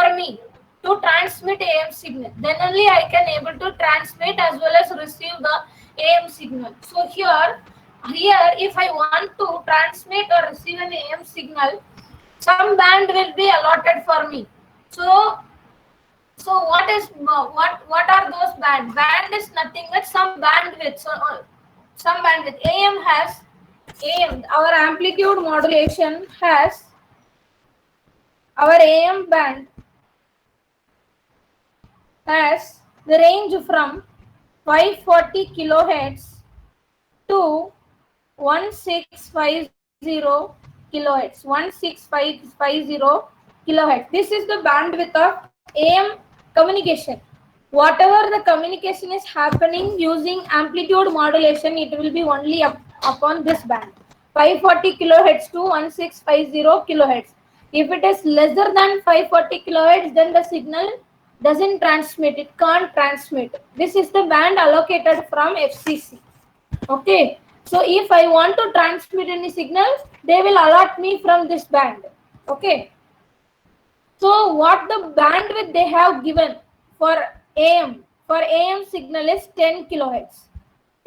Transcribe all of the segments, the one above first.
for me to transmit AM signal. Then only I can able to transmit as well as receive the AM signal. So here if I want to transmit or receive an AM signal, some band will be allotted for me. So what are those band? Band is nothing but some bandwidth. Some bandwidth. AM. Our amplitude modulation has our AM band has the range from 540 kilohertz to 1650 kilohertz. 16550 kilohertz. This is the bandwidth of AM communication. Whatever the communication is happening using amplitude modulation, it will be only upon this band, 540 kilohertz to 1650 kilohertz. If it is lesser than 540 kilohertz, then the signal doesn't transmit, it can't transmit. This is the band allocated from FCC. Okay, so if I want to transmit any signal, they will allot me from this band. Okay, so what the bandwidth they have given for AM signal is 10 kilohertz.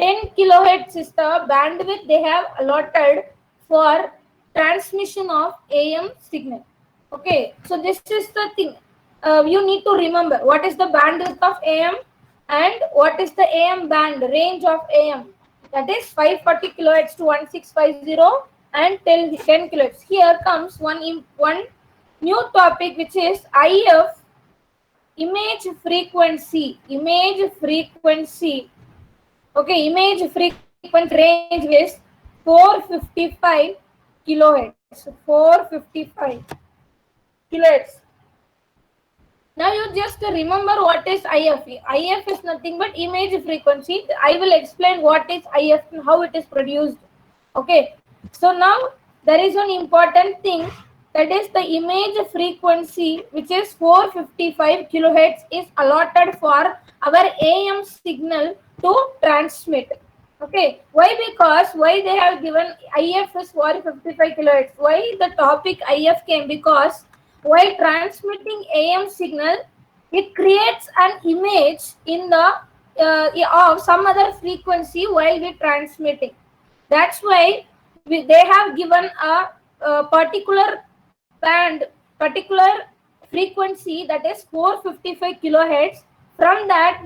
10 kilohertz is the bandwidth they have allotted for transmission of AM signal. Okay, so this is the thing. You need to remember what is the bandwidth of AM and what is the AM band range of AM. That is 540 kilohertz to 1650 and 10 kilohertz. Here comes one new topic, which is IF, image frequency. Okay, image frequency range is 455 kilohertz. 455 kilohertz. Now you just remember what is IF. IF is nothing but image frequency. I will explain what is IF and how it is produced. Okay, so now there is an important thing, that is the image frequency, which is 455 kilohertz, is allotted for our AM signal to transmit. Okay, why they have given IF is 455 kilohertz? Why the topic IF came? Because while transmitting AM signal, it creates an image in the of some other frequency while we transmitting. That's why they have given a particular band, particular frequency, that is 455 kilohertz. From that,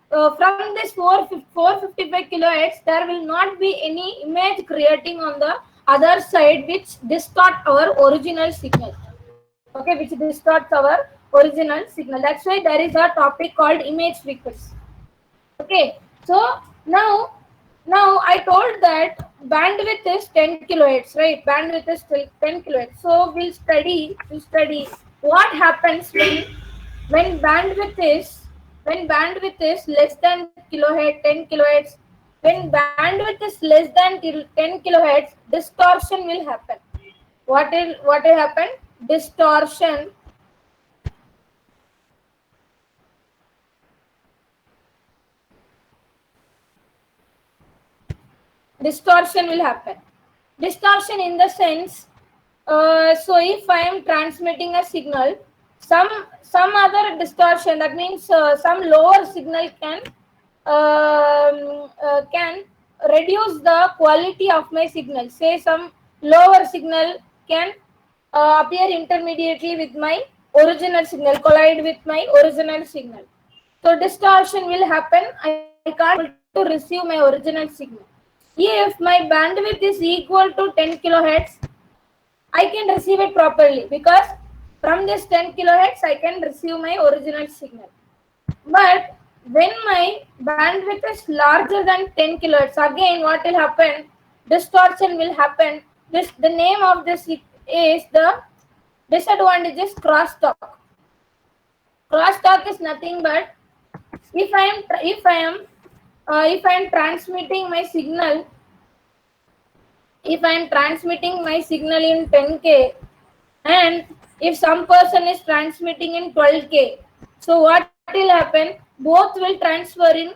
from this 455 kilohertz, there will not be any image creating on the other side which distort our original signal. Okay, which distorts our original signal. That's why there is a topic called image frequency. Okay, so now I told that bandwidth is 10 kilohertz, right? Bandwidth is 10 kilohertz. So we'll study what happens when bandwidth is less than kilohertz, 10 kilohertz. When bandwidth is less than 10 kilohertz, distortion will happen. What will happen? Distortion. Distortion will happen. Distortion in the sense, so if I am transmitting a signal, some other distortion, that means some lower signal can reduce the quality of my signal. Say some lower signal can appear intermediately with my original signal, collide with my original signal. So distortion will happen. I can't be able to receive my original signal. If my bandwidth is equal to 10 kilohertz, I can receive it properly, because from this 10 kilohertz I can receive my original signal. But when my bandwidth is larger than 10 kilohertz, again what will happen? Distortion will happen. The name of this is the disadvantage is crosstalk. Crosstalk is nothing but if I am transmitting my signal, if I am transmitting my signal in 10K and if some person is transmitting in 12K, so what will happen? Both will transfer in.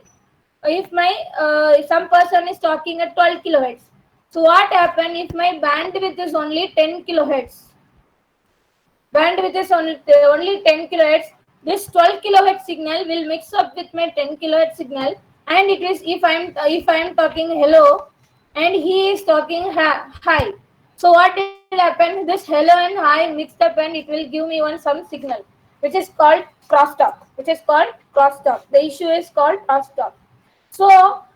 If some person is talking at 12 kilohertz, so what happen if my bandwidth is only 10 kilohertz? bandwidth is only 10 kilohertz. This 12 kilohertz signal will mix up with my 10 kilohertz signal, and it is if I'm talking hello and he is talking hi. So what will happen? This hello and hi mixed up and it will give me some signal which is called crosstalk. The issue is called crosstalk. So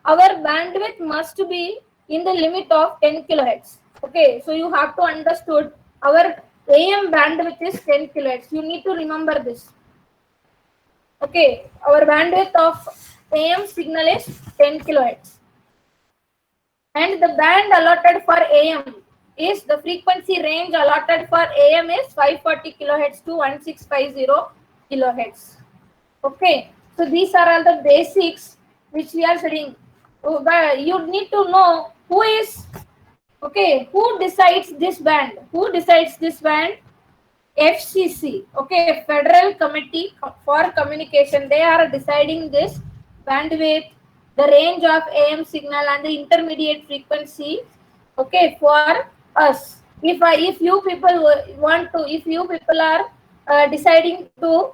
our bandwidth must be in the limit of 10 kilohertz. Okay, so you have to understood our AM bandwidth is 10 kilohertz. You need to remember this. Okay, our bandwidth of AM signal is 10 kilohertz. And the band allotted for AM is the frequency range allotted for AM is 540 kilohertz to 1650 kilohertz. Okay, so these are all the basics which we are studying. But you need to know who decides this band? Who decides this band? FCC, okay, Federal Committee for Communication. They are deciding this bandwidth, the range of AM signal, and the intermediate frequency. Okay, for us. If you people if you people are deciding to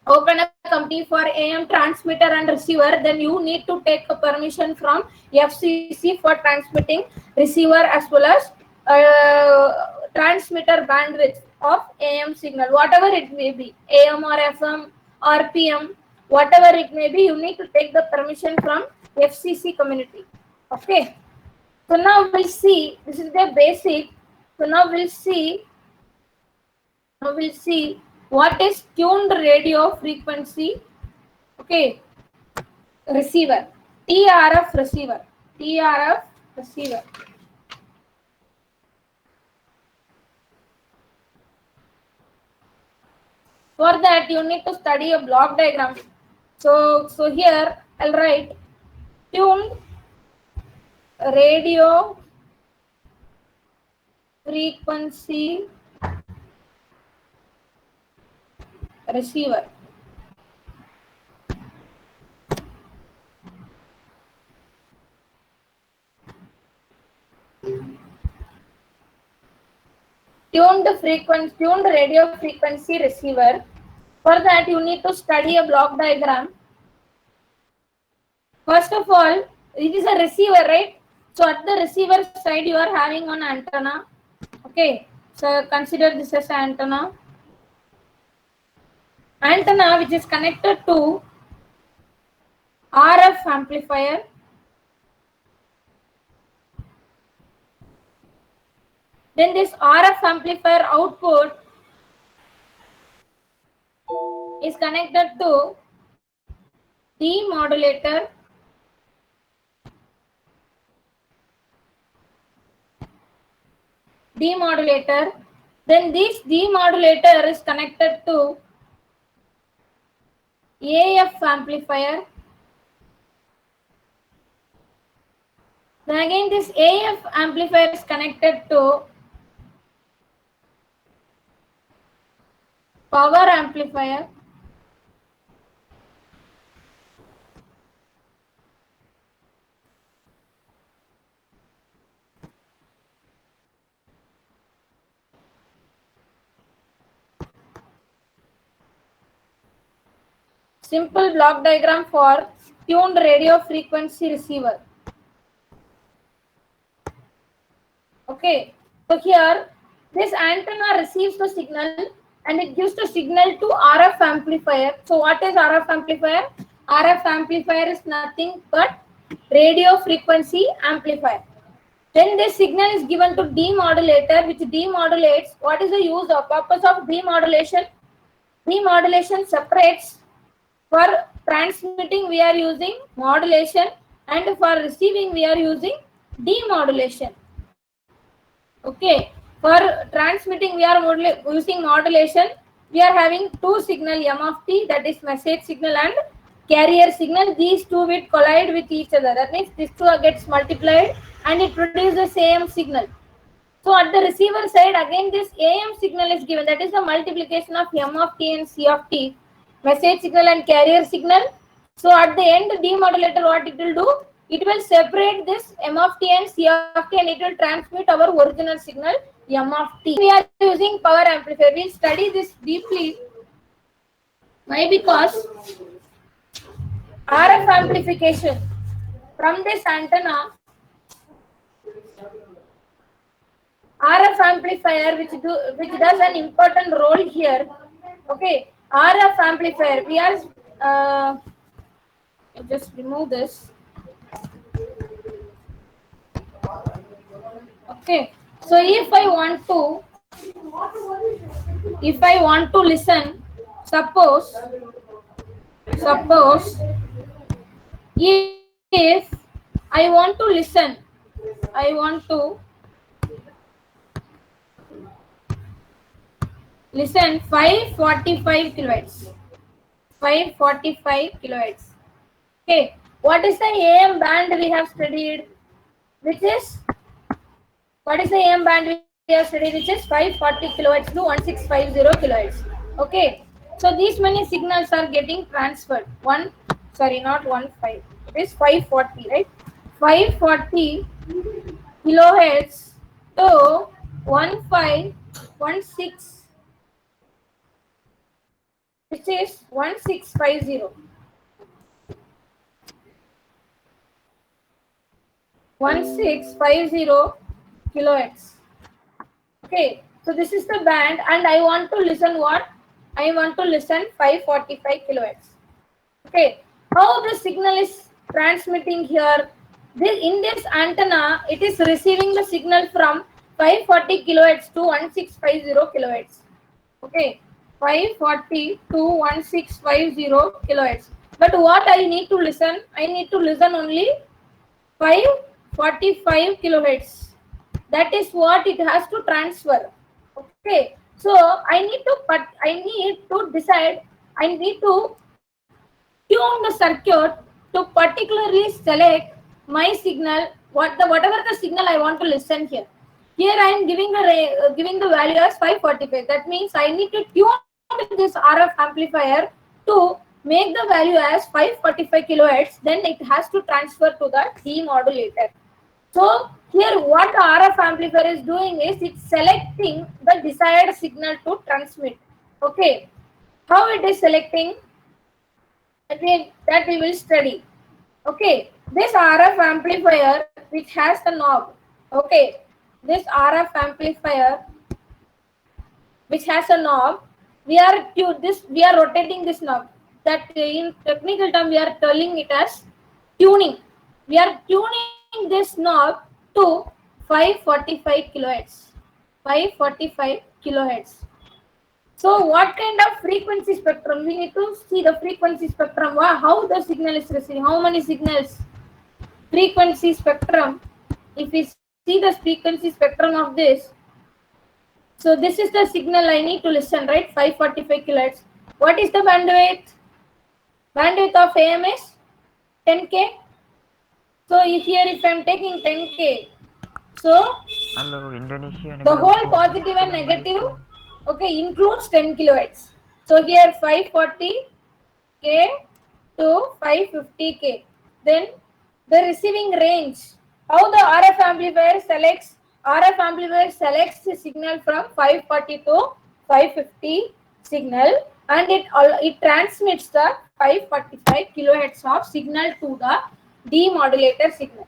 open a company for AM transmitter and receiver, then you need to take a permission from FCC for transmitting receiver as well as transmitter bandwidth of AM signal, whatever it may be, AM or FM or PM, whatever it may be, you need to take the permission from FCC community. Okay. So now we'll see, this is the basic. So now we'll see what is tuned radio frequency, okay, receiver, TRF receiver. For that you need to study a block diagram. So here I'll write tuned radio frequency receiver. Tuned radio frequency receiver. For that you need to study a block diagram. First of all, it is a receiver, right? So at the receiver side you are having an antenna. Okay, so consider this as antenna which is connected to RF amplifier. Then this RF amplifier output is connected to demodulator. Then this demodulator is connected to AF amplifier. Then again this AF amplifier is connected to power amplifier. Simple block diagram for tuned radio frequency receiver. Okay, so here this antenna receives the signal and it gives the signal to RF amplifier. So what is RF amplifier? RF amplifier is nothing but radio frequency amplifier. Then this signal is given to demodulator, which demodulates. What is the use or purpose of demodulation? Demodulation separates. For transmitting we are using modulation and for receiving we are using demodulation. Okay, for transmitting we are using modulation. We are having two signal M of T, that is message signal and carrier signal. These two will collide with each other. That means this two gets multiplied and it produces the same signal. So at the receiver side again this AM signal is given, that is the multiplication of M of T and C of T, message signal and carrier signal. So at the end demodulator what it will do? It will separate this M of T and C of T and it will transmit our original signal M of t. We are using power amplifier. We'll study this deeply. Why? Because RF amplification from this antenna, RF amplifier which does an important role here. Okay, RF amplifier. We are just remove this. Okay, so if I want to listen, suppose if I want to listen, I want to listen 545 kilohertz. 545 kilohertz. Okay, what is the AM band we have studied? Which is what is the AM band we have studied? Which is 540 kilohertz to 1650 kilohertz. Okay, so these many signals are getting transferred. Not 15. It is 540, right? 540 kilohertz to 1516, which is 1650. 1650 kilohertz. Okay, so this is the band, and I want to listen what? I want to listen 545 kilohertz. Okay, how the signal is transmitting here? In this antenna, it is receiving the signal from 540 kilohertz to 1650 kilohertz. Okay, 540 to 1650 kilohertz. But what I need to listen? I need to listen only 545 kilohertz. That is what it has to transfer. Okay, so I need to decide. I need to tune the circuit to particularly select my signal. Whatever the signal I want to listen here. Here I am giving the value as 545. That means I need to tune this RF amplifier to make the value as 545 kilohertz. Then it has to transfer to the demodulator. So here what the RF amplifier is doing is it's selecting the desired signal to transmit. Okay, how it is selecting? That we will study. Okay, this RF amplifier which has the knob. Okay, this RF amplifier which has a knob, we are rotating this knob. That in technical term we are telling it as tuning. We are tuning this knob to 545 kilohertz. 545 kilohertz. So what kind of frequency spectrum? We need to see the frequency spectrum. How the signal is receiving. How many signals? Frequency spectrum. If we see the frequency spectrum of this, so this is the signal I need to listen, right? 545 kilohertz. What is the bandwidth? Bandwidth of AM is 10K. So here if I am taking 10K, so the whole positive and negative, okay, includes 10 kilohertz. So here 540K to 550K. Then the receiving range. How the RF amplifier selects? RF amplifier selects the signal from 540 to 550 signal, and it transmits the 545 kilohertz of signal to the demodulator signal.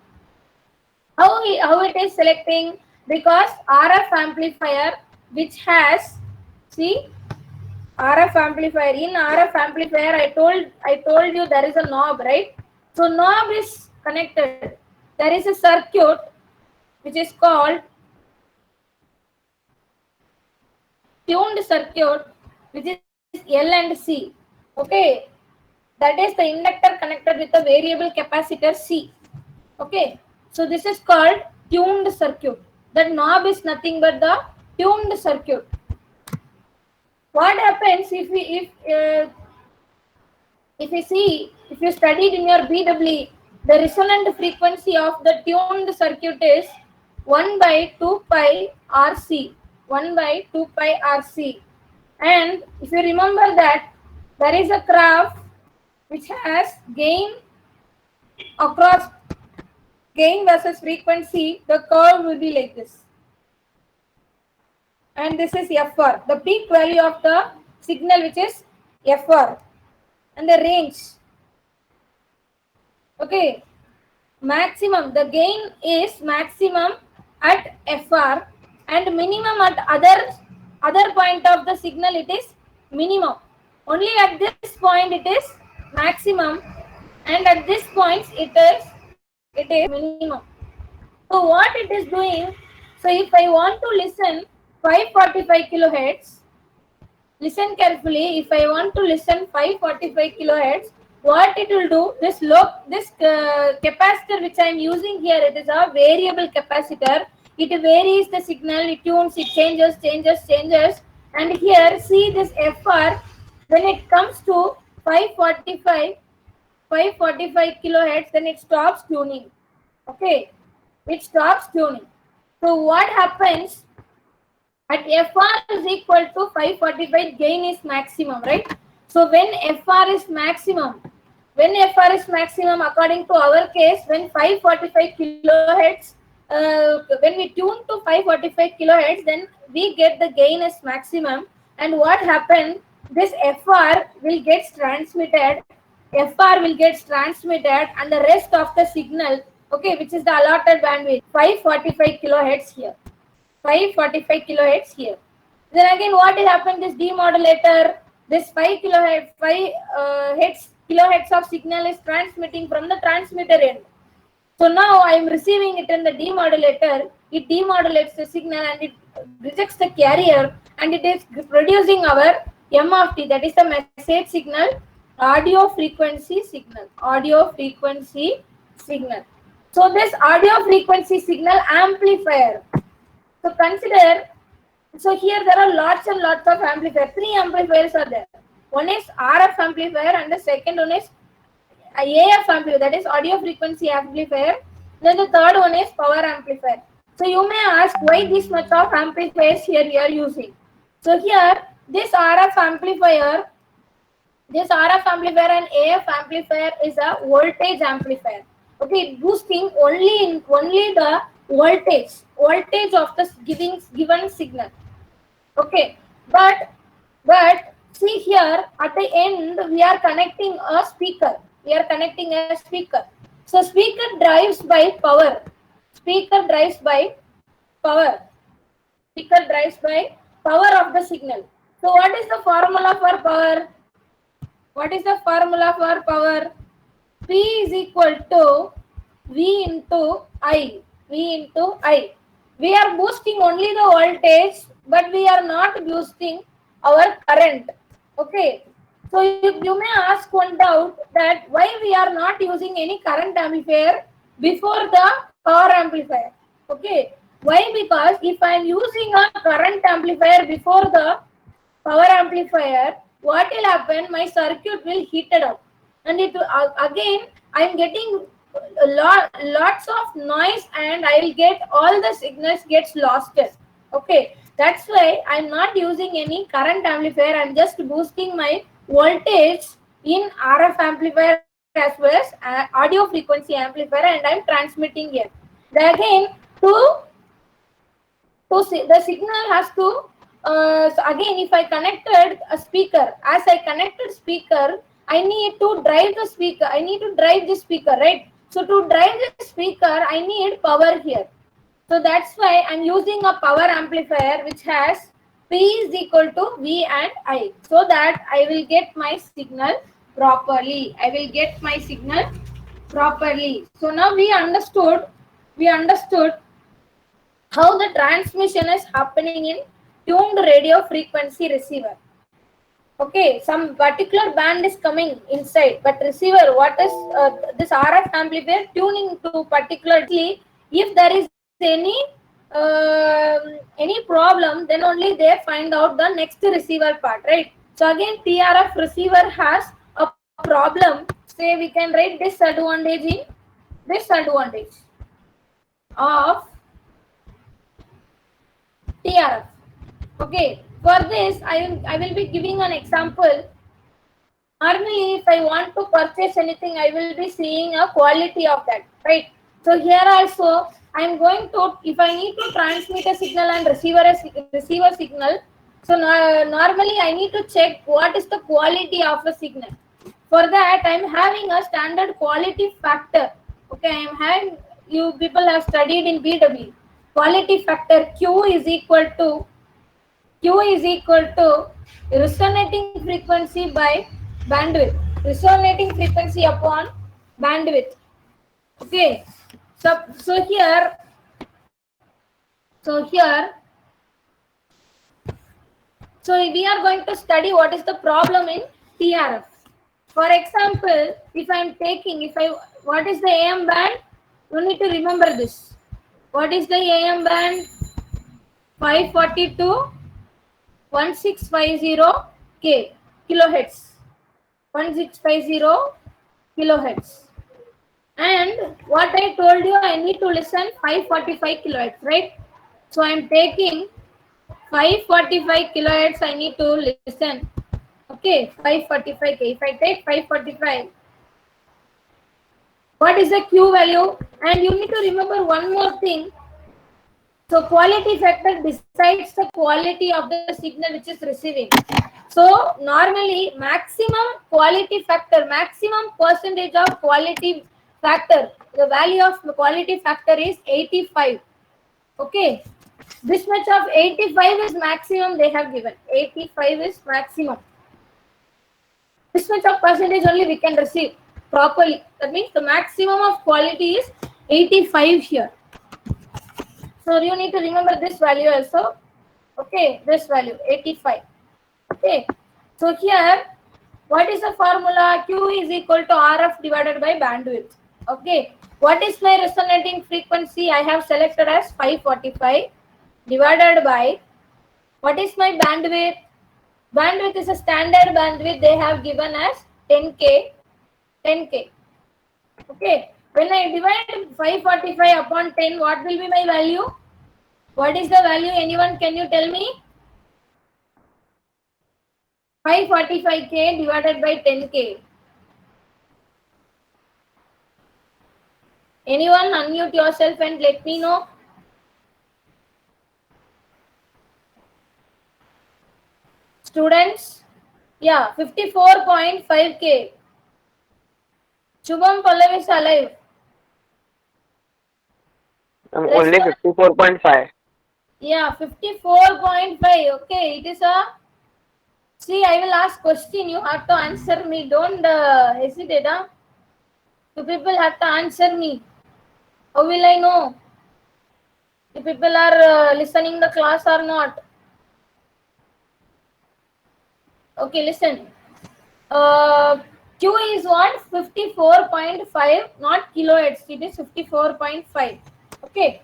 How it is selecting? Because RF amplifier which has, see, RF amplifier. In RF amplifier, I told you there is a knob, right? So knob is connected. There is a circuit which is called tuned circuit, which is L and C. Okay, that is the inductor connected with the variable capacitor C. Okay, so this is called tuned circuit. The knob is nothing but the tuned circuit. What happens if you studied in your BW, the resonant frequency of the tuned circuit is 1 by 2 pi RC. 1 by 2 pi RC. And if you remember that, there is a graph which has gain across gain versus frequency. The curve will be like this. and this is FR, the peak value of the signal, which is FR, and the range. Okay, maximum, the gain is maximum at FR and minimum at other point of the signal, it is minimum. Only at this point it is maximum, and at this point it is minimum. So what it is doing, so if I want to listen 545 kilohertz, listen carefully. If I want to listen 545 kilohertz, what it will do? This capacitor which I am using here, it is a variable capacitor. It varies the signal, it tunes, it changes. And here, see this FR. When it comes to 545, 545 kilohertz, then it stops tuning. Okay, it stops tuning. So what happens? At FR is equal to 545, gain is maximum, right? So when FR is maximum, according to our case, when 545 kilohertz, when we tune to 545 kilohertz, then we get the gain as maximum. And what happened? This FR will get transmitted, and the rest of the signal, okay, which is the allotted bandwidth, 545 kilohertz here. 545 kilohertz here. Then again, what will happen? This demodulator, this 5 kilohertz of signal is transmitting from the transmitter end. So now I am receiving it in the demodulator. It demodulates the signal and it rejects the carrier, and it is producing our M of T, that is the message signal, audio frequency signal. So this audio frequency signal amplifier. So consider, so here there are lots and lots of amplifiers. 3 amplifiers are there. One is RF amplifier and the second one is AF amplifier, that is audio frequency amplifier. Then the third one is power amplifier. So you may ask, why this much of amplifiers here we are using? So here this RF amplifier and AF amplifier is a voltage amplifier. Okay, boosting only the voltage of the given signal. Okay, but see here at the end we are connecting a speaker. So speaker drives by power. Power of the signal. So what is the formula for power? P is equal to V into I. We are boosting only the voltage, but we are not boosting our current. Okay. So you may ask one doubt that why we are not using any current amplifier before the power amplifier. Okay. Why? Because if I am using a current amplifier before the power amplifier, what will happen? My circuit will heated up, and it again I am getting lots of noise, and I will get all the signals gets lost. Okay, that's why I'm not using any current amplifier. I'm just boosting my voltage in RF amplifier as well as audio frequency amplifier, and I'm transmitting here. Then again the signal has to so again, if I connected a speaker, I need to drive the speaker. Right? So to drive the speaker, I need power here. So that's why I'm using a power amplifier which has P is equal to V and I, so that I will get my signal properly. So now we understood how the transmission is happening in tuned radio frequency receiver. Okay, some particular band is coming inside, but receiver, what is this RF amplifier tuning to particularly? If there is any problem, then only they find out the next receiver part, right? So again, TRF receiver has a problem. Say we can write disadvantage of TRF. Okay, for this I will be giving an example. Normally, if I want to purchase anything, I will be seeing a quality of that, right? So here also I'm going to, if I need to transmit a signal and receive a signal, so normally I need to check what is the quality of a signal. For that, I'm having a standard quality factor. Okay, I'm having, you people have studied in BW. Quality factor Q is equal to resonating frequency by bandwidth. Resonating frequency upon bandwidth. Okay. So here, so here, so we are going to study what is the problem in TRF. For example, if what is the AM band? You need to remember this. What is the AM band? 542 1650 K kilohertz. 1650 kilohertz. And what I told you, I need to listen 545 kilohertz, right? So I am taking 545 kilohertz. I need to listen. Okay, 545 K. If I take 545, what is the Q value? And you need to remember one more thing. So quality factor decides the quality of the signal which is receiving. So normally maximum quality factor, maximum percentage of quality factor, the value of the quality factor is 85. Okay, this much of 85 is maximum they have given. 85 is maximum. This much of percentage only we can receive properly. That means the maximum of quality is 85 here. So you need to remember this value also. Okay, this value 85. Okay, so here what is the formula? Q is equal to RF divided by bandwidth. Okay, what is my resonating frequency? I have selected as 545 divided by, what is my bandwidth? Bandwidth is a standard bandwidth they have given as 10K. Okay, when I divide 545 upon 10, what will be my value? What is the value? Anyone, can you tell me? 545K divided by 10K. Anyone, unmute yourself and let me know. Students, yeah, 54.5K. Shubham Pallavi is alive. I'm only 54.5. Yeah, 54.5. Okay, it is a. See, I will ask question. You have to answer me. Don't hesitate. Huh? You people have to answer me. How will I know if people are listening the class or not? Okay, listen. Q is what? 54.5, not kilohertz. It is 54.5. Okay,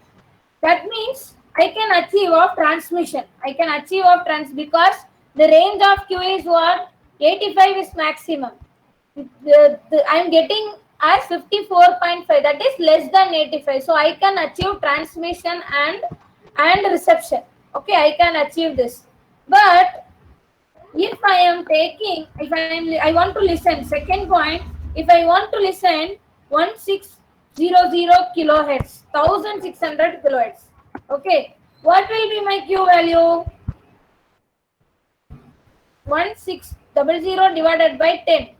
that means I can achieve of transmission. I can achieve of because the range of Q is what? 85 is maximum. I am getting as 54.5. That is less than 85. So I can achieve transmission and reception. Okay, I can achieve this. But if I am taking, I want to listen, second point, if I want to listen 1600 kilohertz, 1600 kilohertz, okay, what will be my Q value? 1600 divided by 10.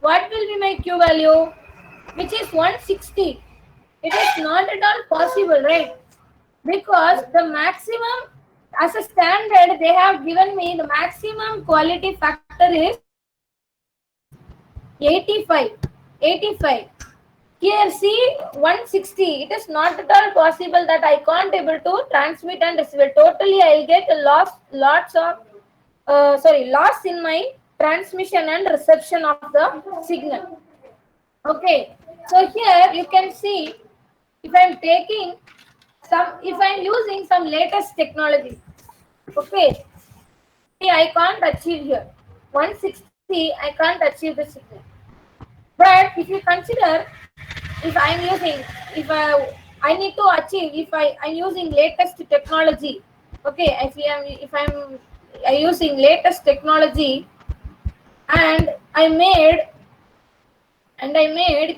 What will be my Q value? Which is 160. It is not at all possible, right? Because the maximum, as a standard, they have given me the maximum quality factor is 85. 85. Here see 160. It is not at all possible that I can't able to transmit and receive. Totally, I'll get a loss in my transmission and reception of the signal. Okay. So here you can see, if I'm taking if I'm using some latest technology, okay, I can't achieve here 160. I can't achieve the signal. But if you consider, if I'm using, if I need to achieve, if I'm using latest technology, okay, if I'm using latest technology, and I made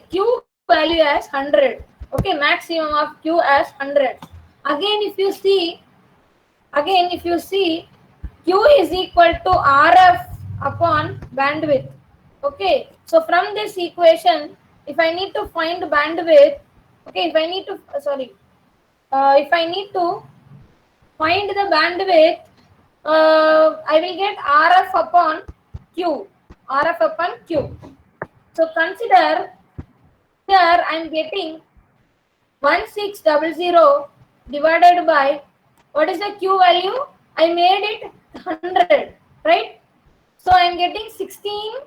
Q value as 100. Okay, maximum of Q as 100. Again, if you see, Q is equal to RF upon bandwidth. Okay, so from this equation, if I need to find bandwidth, okay, if I need to find the bandwidth, I will get RF upon Q. RF upon Q. So consider here I am getting 1600 divided by, what is the Q value? I made it 100, right? So I am getting 16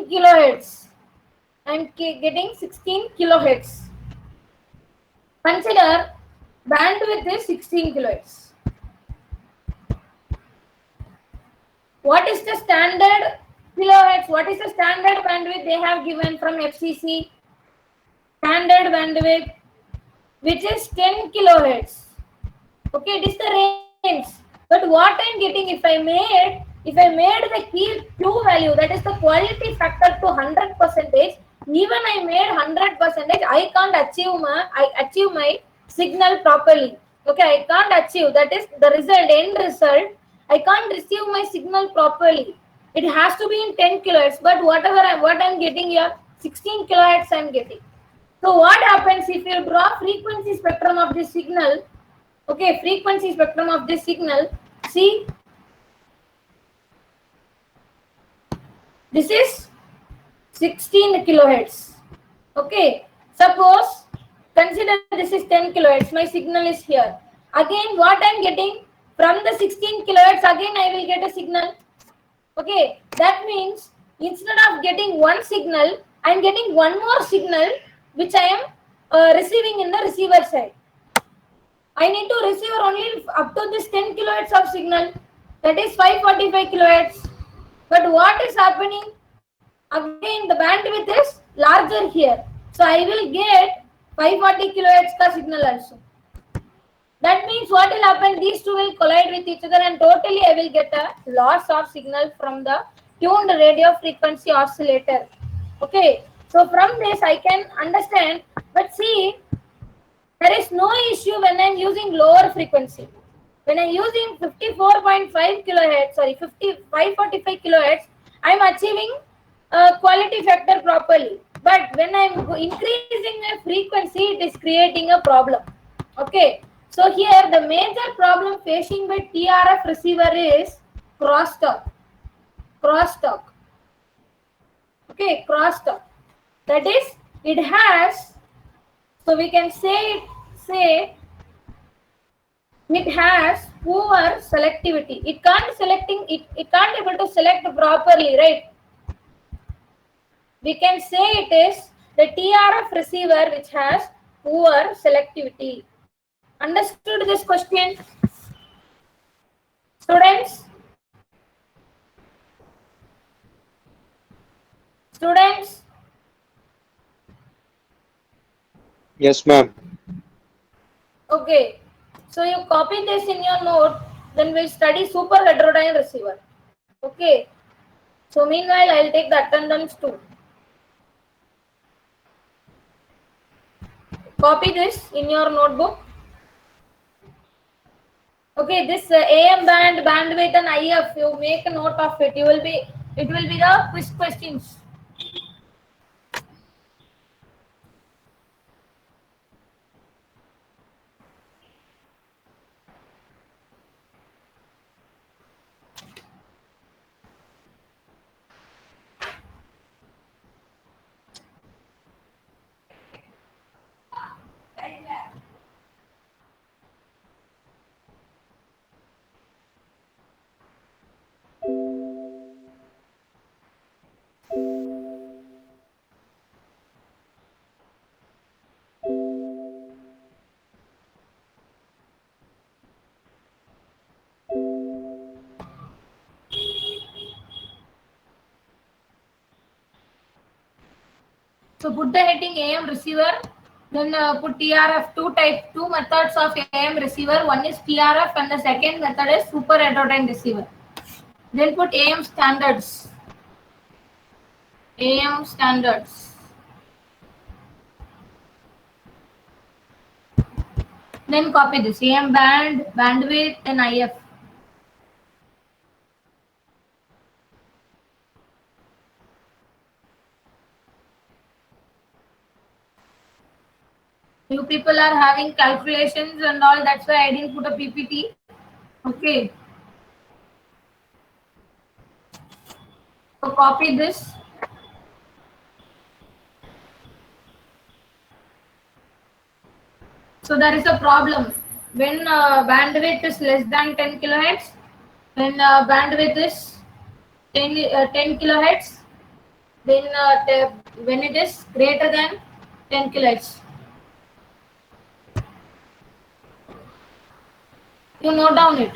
kilohertz. I am getting 16 kilohertz. Consider bandwidth is 16 kilohertz. What is the standard kilohertz? What is the standard bandwidth they have given from FCC? Standard bandwidth, which is 10 kilohertz. Okay, it is the range. But what I am getting, if I made the key Q value, that is the quality factor to 100%, even I made 100%, I can't achieve my signal properly. Okay, I can't achieve, that is the end result. I can't receive my signal properly. It has to be in 10 kilohertz, but what I'm getting here, 16 kilohertz I'm getting. So what happens if you draw frequency spectrum of this signal? Okay, frequency spectrum of this signal. See, this is 16 kilohertz. Okay, suppose consider this is 10 kilohertz. My signal is here. Again, what I am getting from the 16 kilohertz, again I will get a signal. Okay, that means instead of getting one signal, I am getting one more signal which I am receiving in the receiver side. I need to receive only up to this 10 kilohertz of signal, that is 545 kilohertz. But what is happening? Again, the bandwidth is larger here. So I will get 540 kilohertz ka signal also. That means what will happen? These two will collide with each other and totally I will get a loss of signal from the tuned radio frequency oscillator. Okay. So from this I can understand, but see, there is no issue when I am using lower frequency. When I am using 54.5 kilohertz, 545 kilohertz, I am achieving quality factor properly. But when I am increasing my frequency, it is creating a problem. Okay. So here the major problem facing by TRF receiver is crosstalk. Crosstalk. Okay, crosstalk. That is, it has, so we can say it has poor selectivity. It can't able to select properly, right? We can say it is the TRF receiver which has poor selectivity. Understood this question? Students? Students? Yes, ma'am. Okay. So you copy this in your note, then we'll study super heterodyne receiver. Okay. So meanwhile, I'll take the attendance too. Copy this in your notebook. Okay, this AM band, bandwidth and IF, you make a note of it. It will be the quiz questions. So put the heading AM receiver, then put TRF. Two methods of AM receiver. One is TRF and the second method is super heterodyne receiver. Then put AM standards. AM standards. Then copy this AM band, bandwidth, and IF. You people are having calculations and all, that's why I didn't put a PPT. Okay. So copy this. So there is a problem. When bandwidth is less than 10 kilohertz, when bandwidth is 10 kilohertz, then when it is greater than 10 kilohertz. You note down it.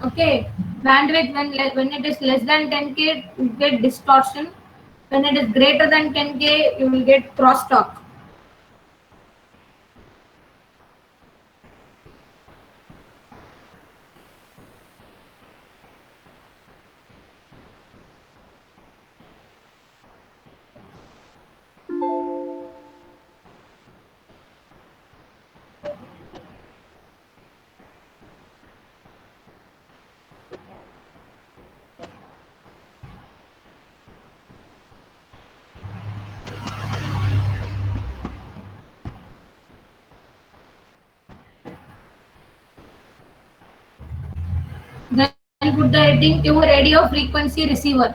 Okay. Bandwidth when it is less than 10K, you get distortion. When it is greater than 10K, you will get crosstalk. Then put the heading to radio frequency receiver.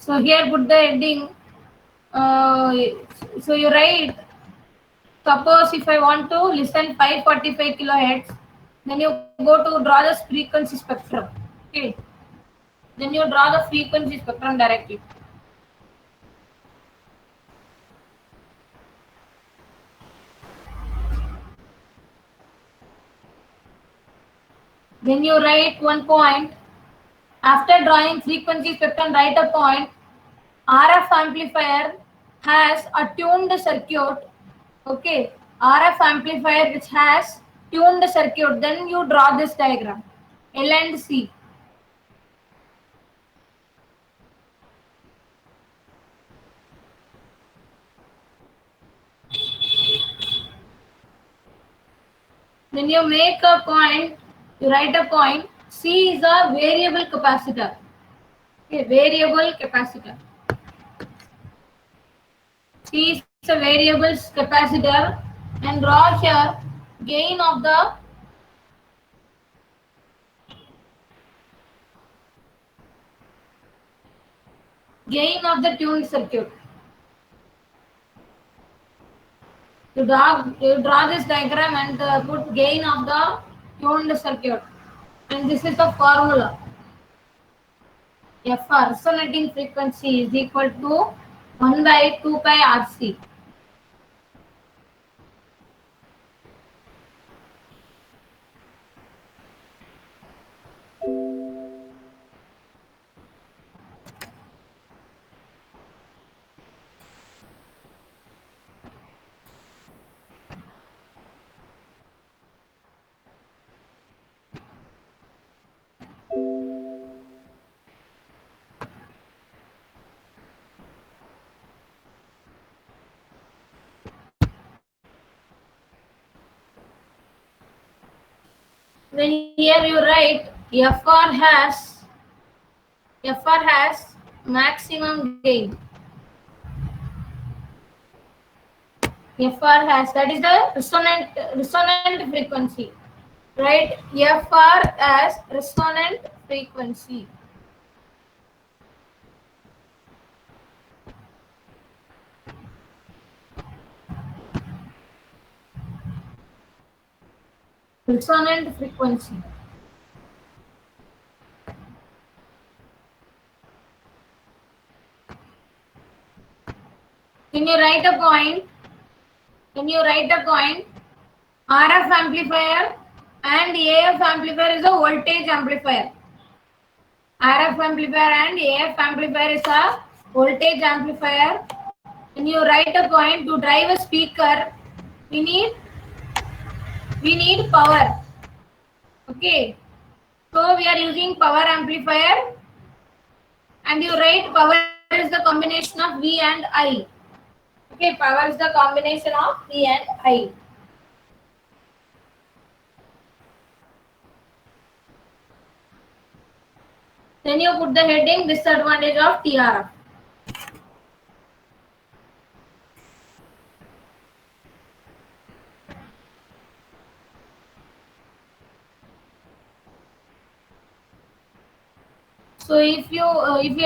So here put the heading. So you write, suppose if I want to listen 545 kilohertz, then you go to draw the frequency spectrum. Okay. Then you draw the frequency spectrum directly. Then you write one point. After drawing frequency spectrum, write a point. RF amplifier has a tuned circuit. Okay, RF amplifier which has tuned circuit. Then you draw this diagram, L and C. Then you make a point. You write a point. C is a variable capacitor. Okay, variable capacitor. C is a variable capacitor, and draw here gain of the tuned circuit. You draw this diagram and put gain of the tuned circuit, and this is the formula. FR, resonating frequency, is equal to 1 by 2 pi RC. Then here you write FR has maximum gain. FR has, that is the resonant frequency, right? FR as resonant frequency. Resonant frequency. When you write a point, RF amplifier and AF amplifier is a voltage amplifier. RF amplifier and AF amplifier is a voltage amplifier. When you write a point to drive a speaker, we need power. Okay, so we are using power amplifier, and you write power is the combination of V and I. Okay, power is the combination of V and I. Then you put the heading disadvantage of TRF. So if you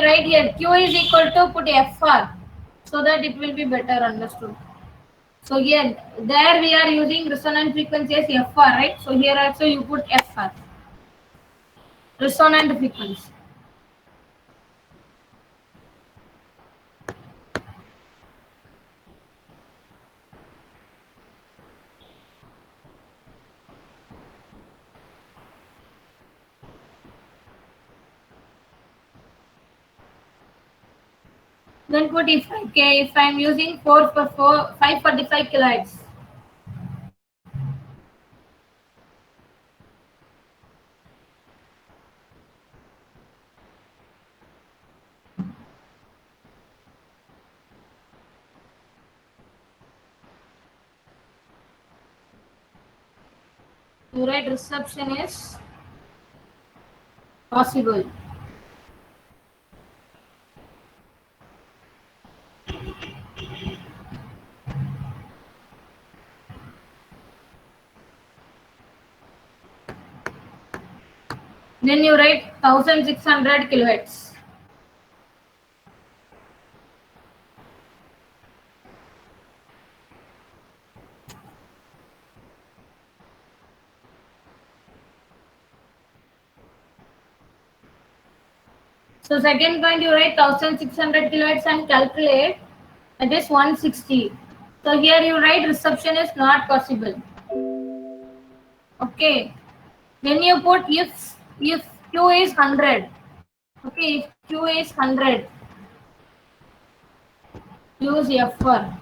write here Q is equal to, put FR, so that it will be better understood. So here, there we are using resonant frequency as FR, right? So here also you put FR, resonant frequency. Then put if I am using 545 kilohertz. You write reception is possible. Then you write 1600 kilohertz. So second point you write 1600 kilohertz and calculate, that is 160. So here you write reception is not possible. Okay. Then you put if Q is 100. Okay, if Q is 100, use FR.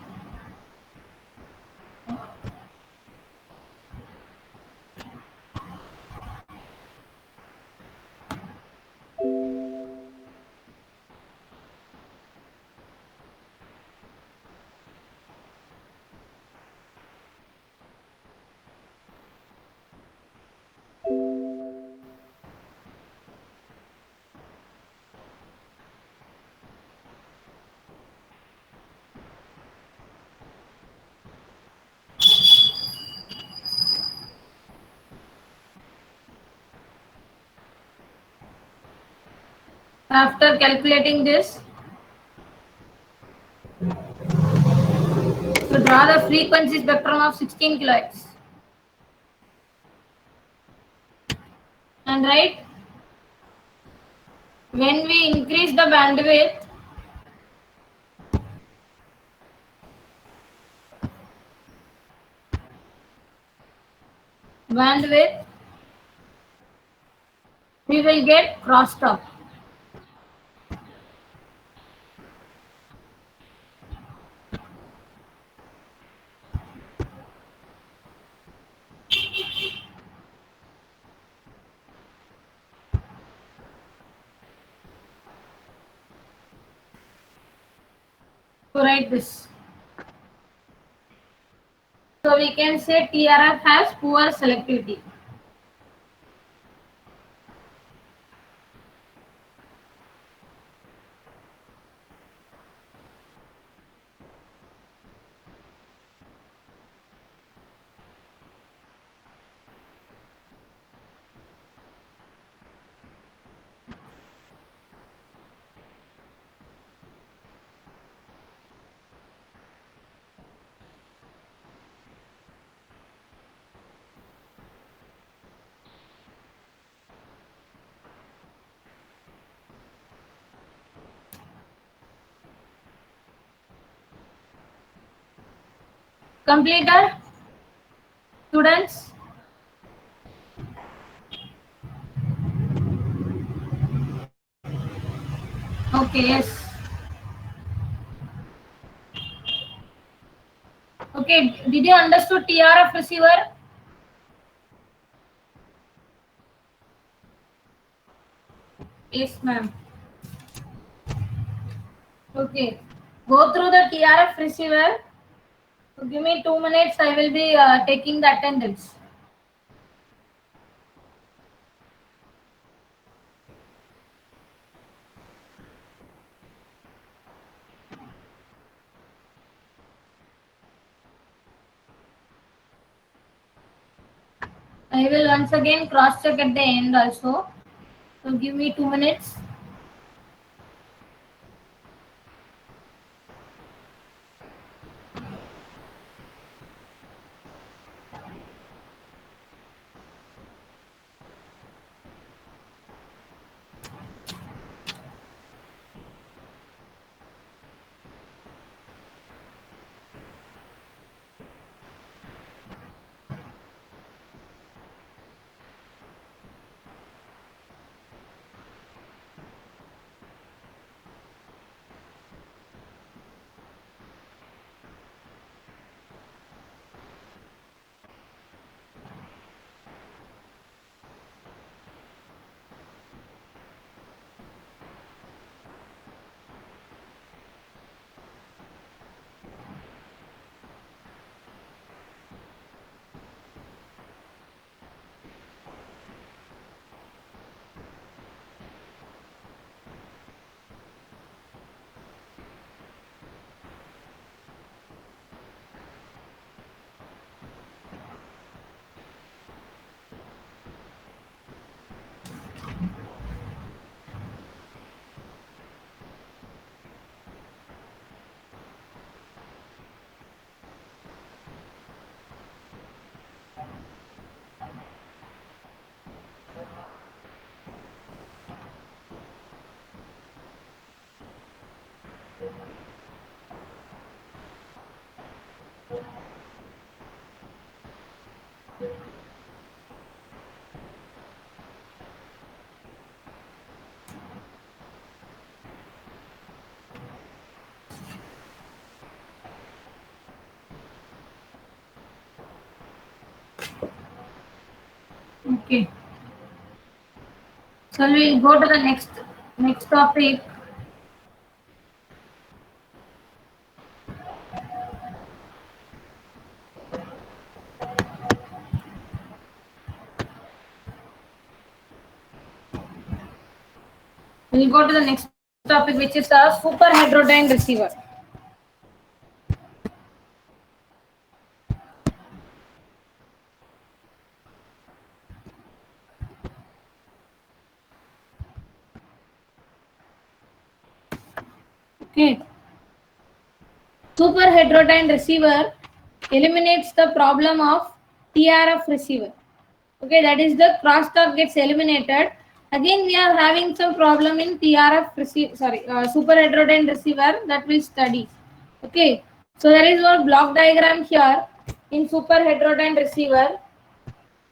After calculating this, to draw the frequency spectrum of 16 kilohertz. And write, when we increase the bandwidth, we will get crosstalk. To write this. So we can say TRF has poor selectivity. Completed, students? Okay, yes. Okay, did you understood TRF receiver? Yes, ma'am. Okay, go through the TRF receiver. So give me 2 minutes. I will be taking the attendance. I will once again cross check at the end also. So give me 2 minutes. Okay. So we'll go to the next topic. We'll go to the next topic, which is a super heterodyne receiver. Okay. Super heterodyne receiver eliminates the problem of TRF receiver. Okay, that is the crosstalk gets eliminated. Again, we are having some problem in TRF receiver. Sorry, super heterodyne receiver that we study. Okay, so there is one block diagram here in super heterodyne receiver.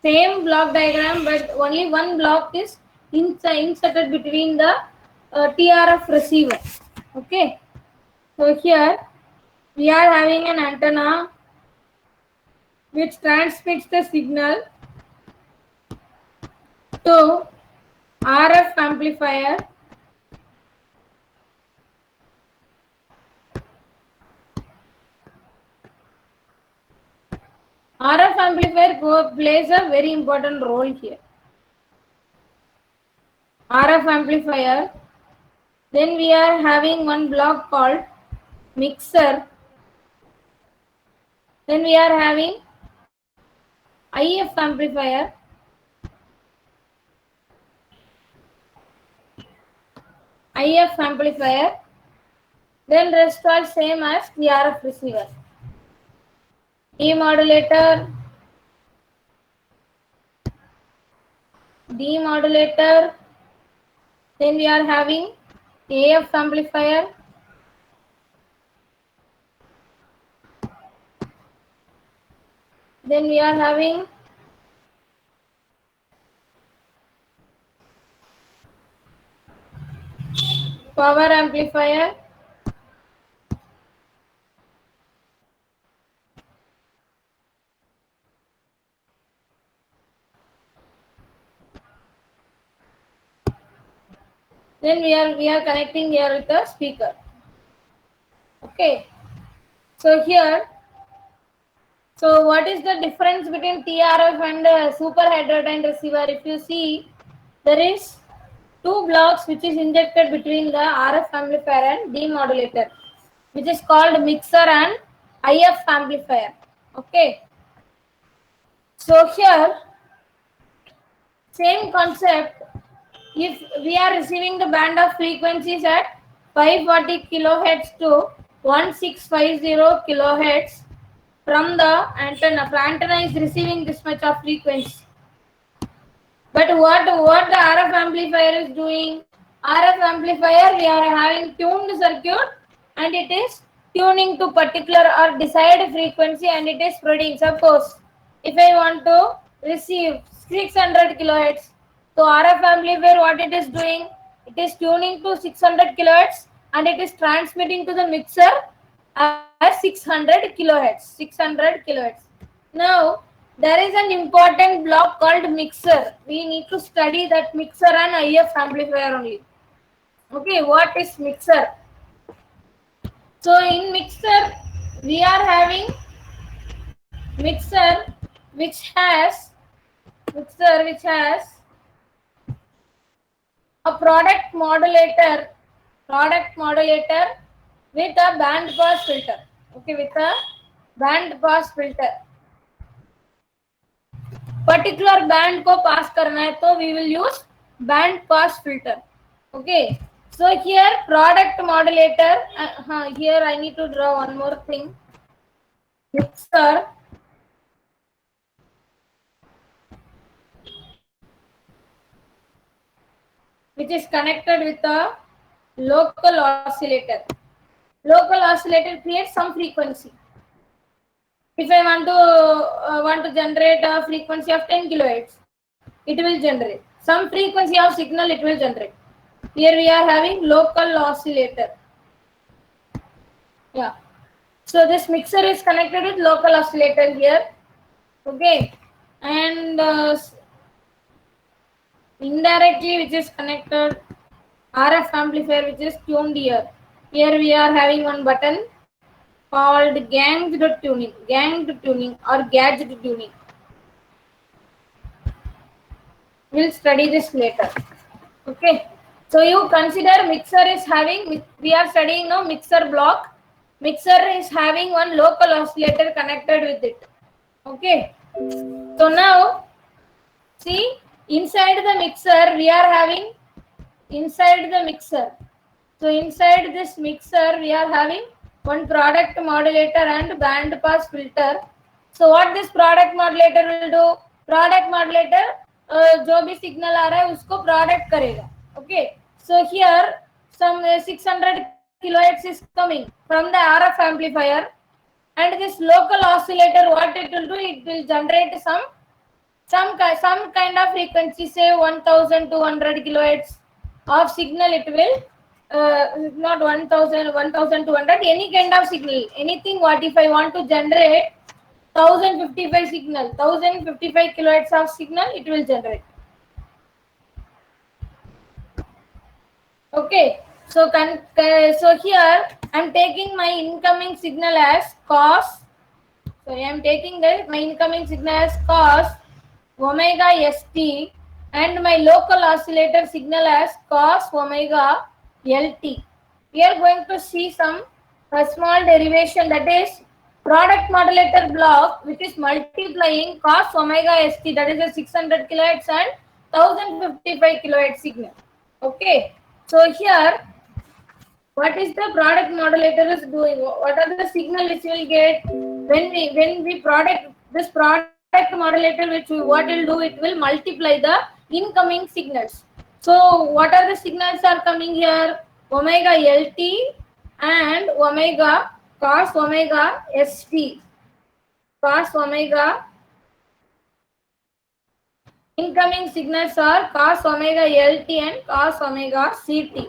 Same block diagram, but only one block is inserted between the TRF receiver. Okay, so here we are having an antenna which transmits the signal to RF amplifier. RF amplifier plays a very important role here. RF amplifier. Then we are having one block called mixer. Then we are having IF amplifier. IF amplifier. Then rest all same as the RF receiver. Demodulator. Demodulator. Then we are having AF amplifier. Then we are having power amplifier. Then we are connecting here with the speaker. Okay. So here, so what is the difference between TRF and super heterodyne receiver? If you see, there is two blocks which is injected between the RF amplifier and demodulator, which is called mixer and IF amplifier. Okay. So here, same concept. If we are receiving the band of frequencies at 540 kilohertz to 1650 kilohertz from the antenna, the antenna is receiving this much of frequency. But what the RF amplifier is doing? RF amplifier, we are having tuned circuit and it is tuning to particular or desired frequency and it is spreading. Suppose if I want to receive 600 kilohertz, so RF amplifier, what it is doing? It is tuning to 600 kilohertz and it is transmitting to the mixer as 600 kilohertz. 600 kilohertz. Now there is an important block called mixer. We need to study that mixer and IF amplifier only. Okay, what is mixer? So in mixer, we are having mixer which has a product modulator with a band pass filter. Okay, with a band pass filter. Particular band को pass करना है तो we will use band pass filter. Okay, so here product modulator, here I need to draw one more thing. Mixer which is connected with a local oscillator. Local oscillator creates some frequency. If I want to generate a frequency of 10 kilohertz, it will generate some frequency of signal. It will generate. Here we are having local oscillator. Yeah. So this mixer is connected with local oscillator here. Okay, and indirectly which is connected RF amplifier which is tuned here. Here we are having one button called ganged tuning or gadget tuning. We'll study this later. Okay, so you consider mixer is having, we are studying now mixer block. Mixer is having one local oscillator connected with it. Okay, so now see, inside the mixer we are having so inside this mixer we are having one product modulator and band pass filter. So what this product modulator will do? Product modulator जो भी signal आ रहा है उसको product करेगा. Okay, so here some 600 kilohertz is coming from the RF amplifier, and this local oscillator, what it will do? It will generate some kind of frequency, say 1200 kilohertz of signal. It will not 1200, any kind of signal, anything. What if I want to generate 1055 signal, 1055 kilohertz of signal, it will generate. Okay, so here I am taking my incoming signal as cos. So I am taking my incoming signal as cos omega st and my local oscillator signal as cos omega lt. We are going to see a small derivation, that is product modulator block which is multiplying cos omega st, that is a 600 kilohertz and 1055 kilohertz signal. Okay, so here what is the product modulator is doing? What are the signal which will get when we product this product modulator, which what will do? It will multiply the incoming signals. So what are the signals are coming here? Omega lt and omega cos omega st. Cos omega Incoming signals are cos omega LT and cos omega CT.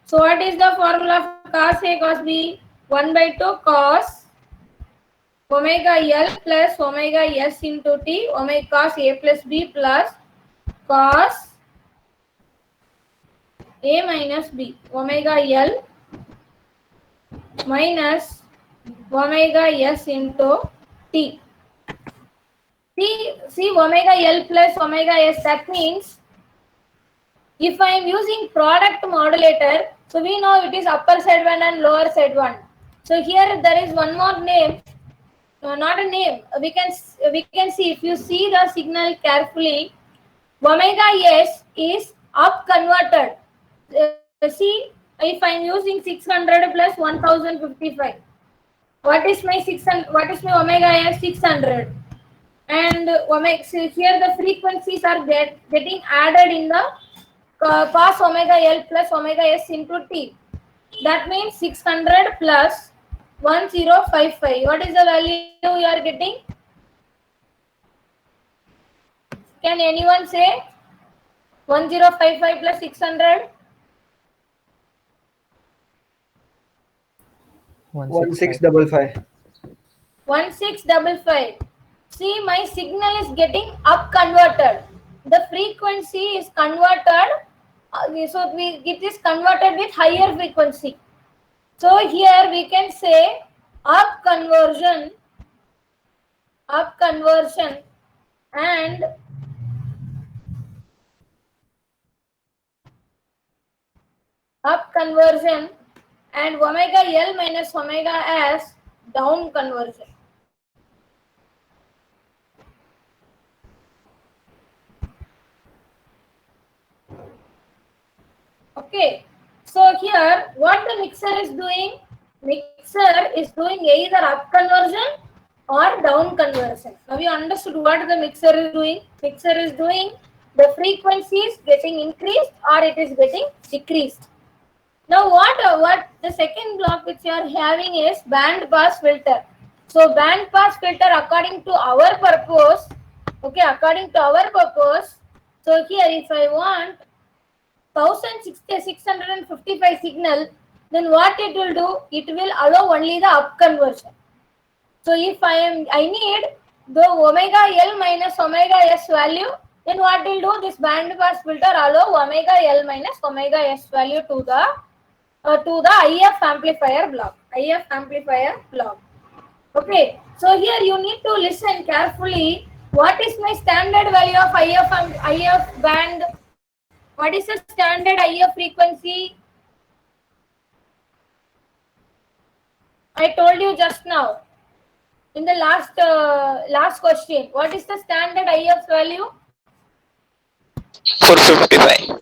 So what is the formula for cos A cos B? 1 by 2 cos omega L plus omega S into T, omega cos A plus B plus cos A minus B, omega L minus omega S into T. See omega L plus omega S, that means if I am using product modulator, so we know it is upper side one and lower side one. So here there is one more name, not a name. We can see, if you see the signal carefully, omega S is up converted. See, if I am using 600 plus 1055, what is my 600? What is my omega S? 600. And omega, so here the frequencies are getting added in the cos omega L plus omega S into T. That means 600 plus 1055. What is the value you are getting? Can anyone say 1055 plus 600? 1655. 1655. See, my signal is getting up converted. The frequency is converted. So it is converted with higher frequency. So here we can say up conversion and up conversion and omega L minus omega S down conversion. Okay, so here what the mixer is doing? Mixer is doing either up conversion or down conversion. Now you understood what the mixer is doing? Mixer is doing the frequency is getting increased or it is getting decreased. Now what the second block which you are having is band pass filter. So band pass filter according to our purpose, okay, according to our purpose. So here if I want 1655 signal, then what it will do? It will allow only the up conversion. So if I need the omega L minus omega S value, then what will do? This band pass filter allow omega L minus omega S value to the IF amplifier block. Okay, so here you need to listen carefully. What is my standard value of IF band? What is the standard IF frequency? I told you just now in the last question. What is the standard IF value? 455.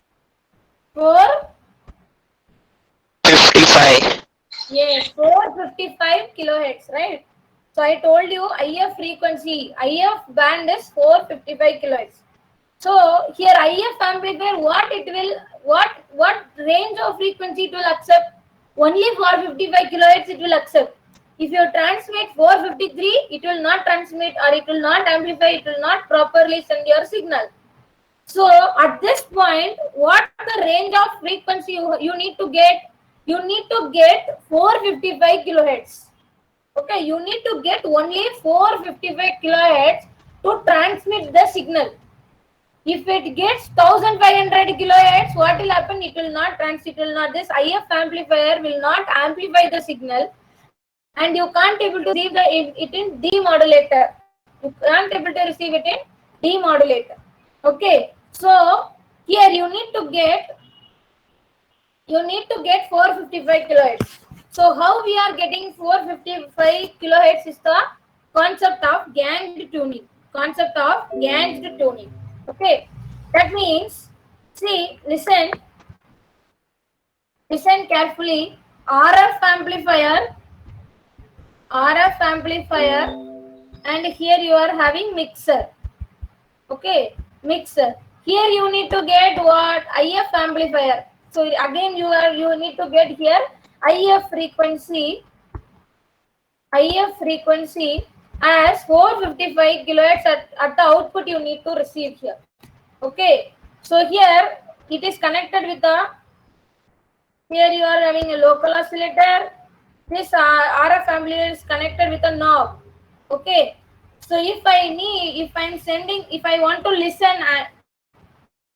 455. Yes, 455 kilohertz, right? So I told you IF frequency, IF band is 455 kilohertz. So here IF amplifier, what range of frequency it will accept? Only 455 kilohertz it will accept. If you transmit 453, it will not transmit or it will not amplify, it will not properly send your signal. So at this point, what the range of frequency you need to get? You need to get 455 kilohertz. Okay, you need to get only 455 kilohertz to transmit the signal. If it gets 1500 kilohertz, what will happen? It will not transmit. This IF amplifier will not amplify the signal, and you can't able to receive it in demodulator. You can't able to receive it in demodulator. Okay, so here you need to get 455 kilohertz. So how we are getting 455 kilohertz is the concept of gauged tuning. Okay, that means, see, listen carefully. RF amplifier, and here you are having mixer. Okay, mixer. Here you need to get what? IF amplifier. So again you need to get here IF frequency as 455 kilohertz at the output you need to receive here. Okay, so here it is connected with the, here you are having a local oscillator. This RF amplifier is connected with a knob. Okay, so if I'm sending, if I want to listen,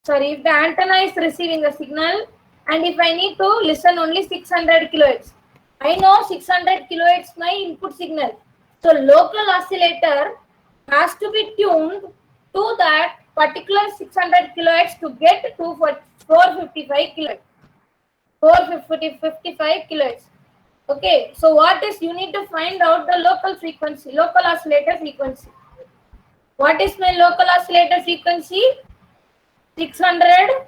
sorry, if the antenna is receiving the signal, and if I need to listen only 600 kilohertz, I know 600 kilohertz my input signal. So local oscillator has to be tuned to that particular 600 kilohertz to get to 455 kilohertz. 455 kilohertz. Okay, so what is, you need to find out the local frequency, local oscillator frequency. What is my local oscillator frequency? 600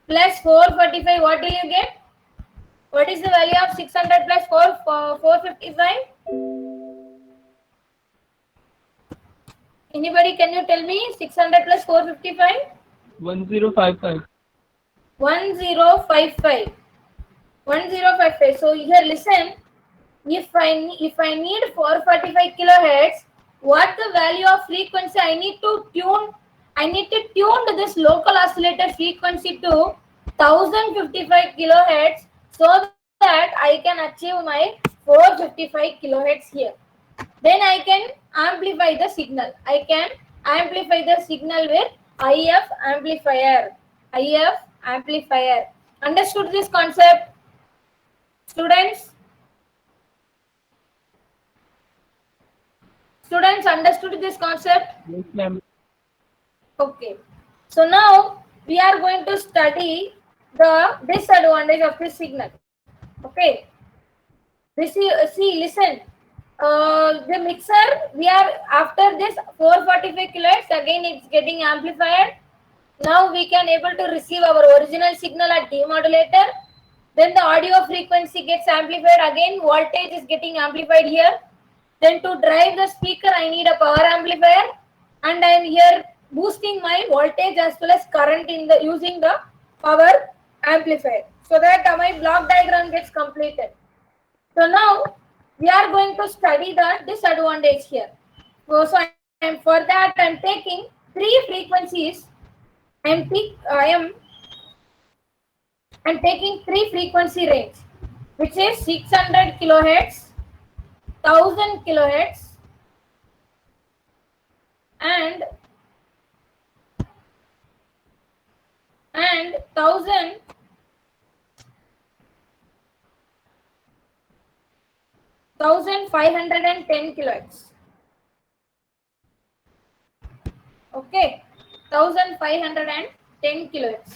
plus 445. What will you get? What is the value of 600 plus 455? Anybody, can you tell me 600 plus 455? 1055. 1055. 1055. So here listen, if I need 445 kilohertz, what the value of frequency I need to tune? I need to tune this local oscillator frequency to 1055 kilohertz so that I can achieve my 455 kilohertz here. Then I can amplify the signal. I can amplify the signal with IF amplifier. IF amplifier. Understood this concept, students? Students, understood this concept? Yes, ma'am. Okay. So now we are going to study the disadvantage of this signal. Okay. This is, see, listen. The mixer, we are, after this 445 kilohertz, again it's getting amplified. Now we can able to receive our original signal at demodulator. Then the audio frequency gets amplified. Again, voltage is getting amplified here. Then to drive the speaker, I need a power amplifier, and I am here boosting my voltage as well as current in the using the power amplifier, so that my block diagram gets completed. So now we are going to study the disadvantage here. So for that I am taking three frequencies. I'm taking three frequency range, which is 600 kilohertz, 1000 kilohertz, and 1510 kilohertz. Okay, 1510 kilohertz.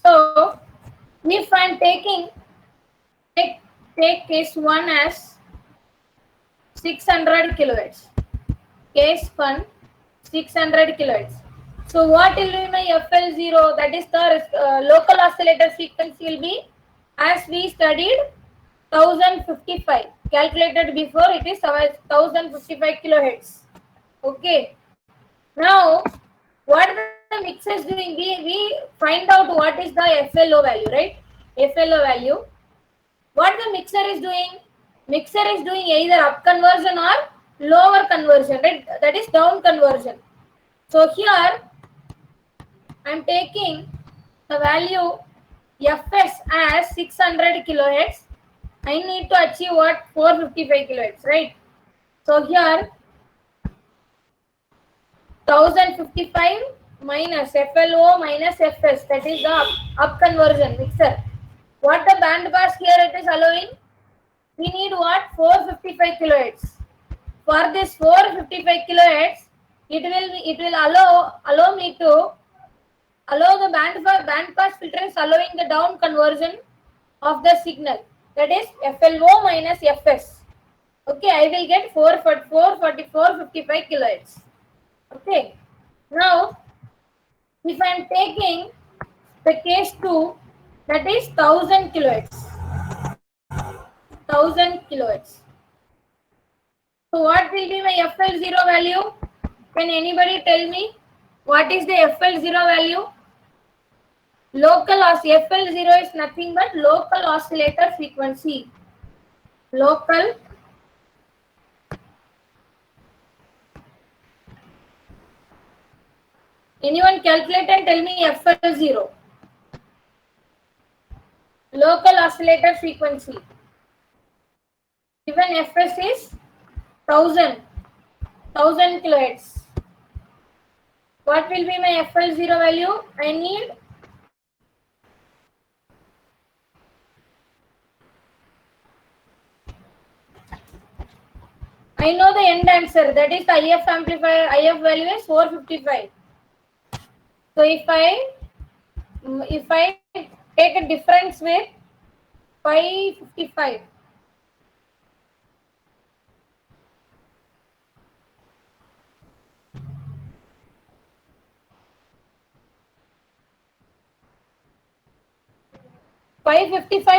So if I'm taking, take case 1 as 600 kilohertz. Case 1, 600 kilohertz. So what will be my FL0? That is the local oscillator frequency will be, as we studied, 1055. Calculated before, it is 1055 kilohertz. Okay. Now, what the mixer is doing? We find out what is the FLO value, right? FLO value. What the mixer is doing? Mixer is doing either up conversion or lower conversion, right? That is down conversion. So here I am taking the value Fs as 600 kilohertz. I need to achieve what? 455 kilohertz, right? So here 1055 minus FLO minus Fs, that is the up conversion mixer. What the band pass here it is allowing? We need what? 455 kilohertz. For this 455 kilohertz, it will allow me to allow the band pass filter is allowing the down conversion of the signal, that is FLO minus Fs. Okay, I will get 455 kilohertz. Okay, now if I am taking the case 2, that is 1000 kilohertz. 1000 kilohertz. So what will be my FL0 value? Can anybody tell me what is the FL0 value? FL0 is nothing but local oscillator frequency. Local Anyone calculate and tell me FL0. Local oscillator frequency. Given Fs is 1000 kilohertz. What will be my FL0 value? I need I know the end answer, that is the IF amplifier. IF value is 455. So if I take a difference with 555,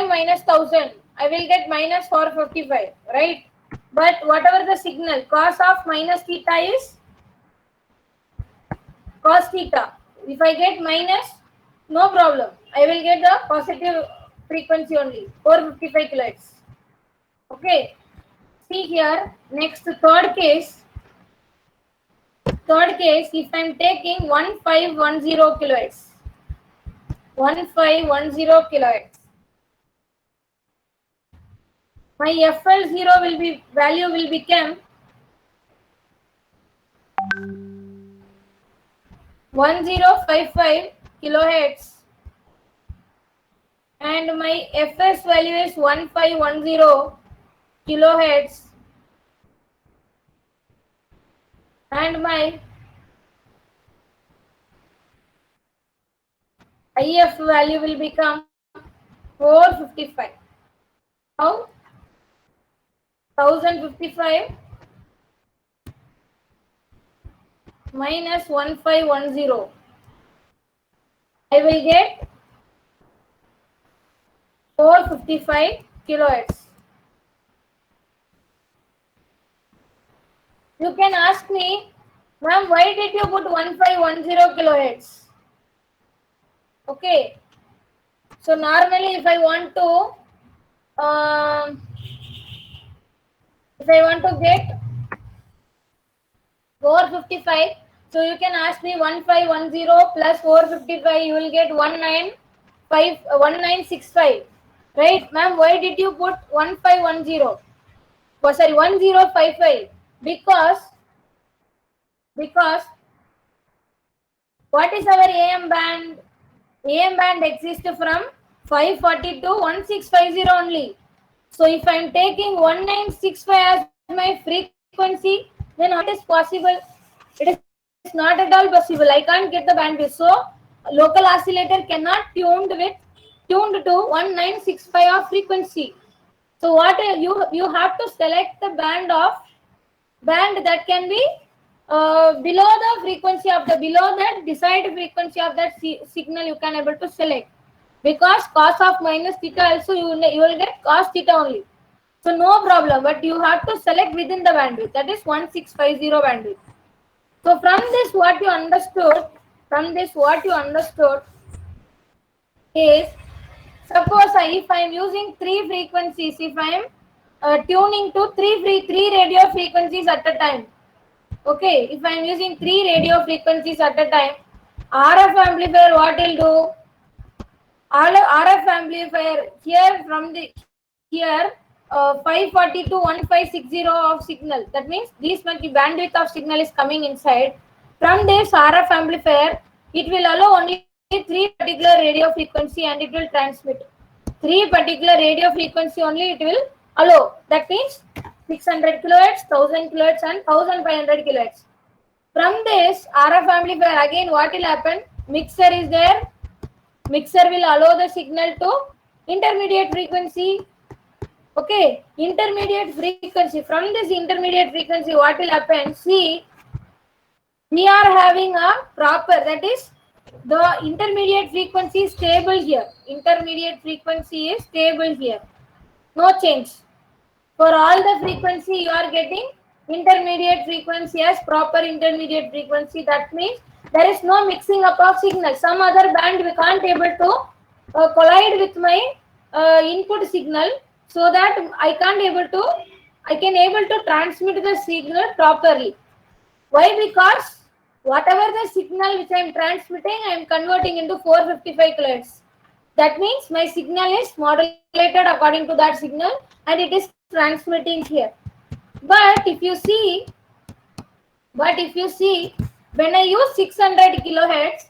minus 1000, I will get minus 455, right? But whatever the signal, cos of minus theta is cos theta. If I get minus, no problem. I will get the positive frequency only, 455 kilohertz. Okay. See here, next third case, if I am taking 1510 kilohertz, 1510 kilohertz, my FL0 value will become 1055 kilohertz, and my Fs value is 1510 kilohertz, and my IF value will become 455. How? 1055 minus 1510. I will get 455 kilohertz. You can ask me, ma'am, why did you put 1510 kilohertz? Okay. So normally if I want to get 455, so you can ask me 1510 plus 455, you will get 1965, right? Ma'am, why did you put 1510? Oh, sorry, 1055, because what is our AM band? AM band exists from 540 to 1650 only. So if I am taking 1965 as my frequency, then how it is possible? It is not at all possible. I can't get the bandwidth. So local oscillator cannot tuned to 1965 of frequency. So what you have to select the band that can be below the frequency of below that desired frequency of that signal you can able to select, because cos of minus theta also you will get cos theta only. So no problem, but you have to select within the bandwidth, that is 1650 bandwidth. So from this what you understood is, suppose if I am using three frequencies, if I am tuning to three radio frequencies at a time. Okay, if I am using three radio frequencies at a time, RF amplifier what will do? RF amplifier here 540 to 1560 of signal. That means this much bandwidth of signal is coming inside. From this RF amplifier, it will allow only three particular radio frequency and it will transmit. Three particular radio frequency only it will allow. That means 600 kilohertz, 1000 kilohertz and 1500 kilohertz. From this RF amplifier, again what will happen? Mixer is there. Mixer will allow the signal to intermediate frequency. Okay, intermediate frequency. From this intermediate frequency, what will happen? See, we are having a proper, that is the intermediate frequency is stable here. Intermediate frequency is stable here. No change. For all the frequency, you are getting intermediate frequency as proper intermediate frequency. That means there is no mixing up of signal. Some other band we can't able to collide with my input signal, so that I can able to transmit the signal properly. Why? Because whatever the signal which I am transmitting, I am converting into 455 kilohertz. That means my signal is modulated according to that signal and it is transmitting here. But if you see, when I use 600 kilohertz,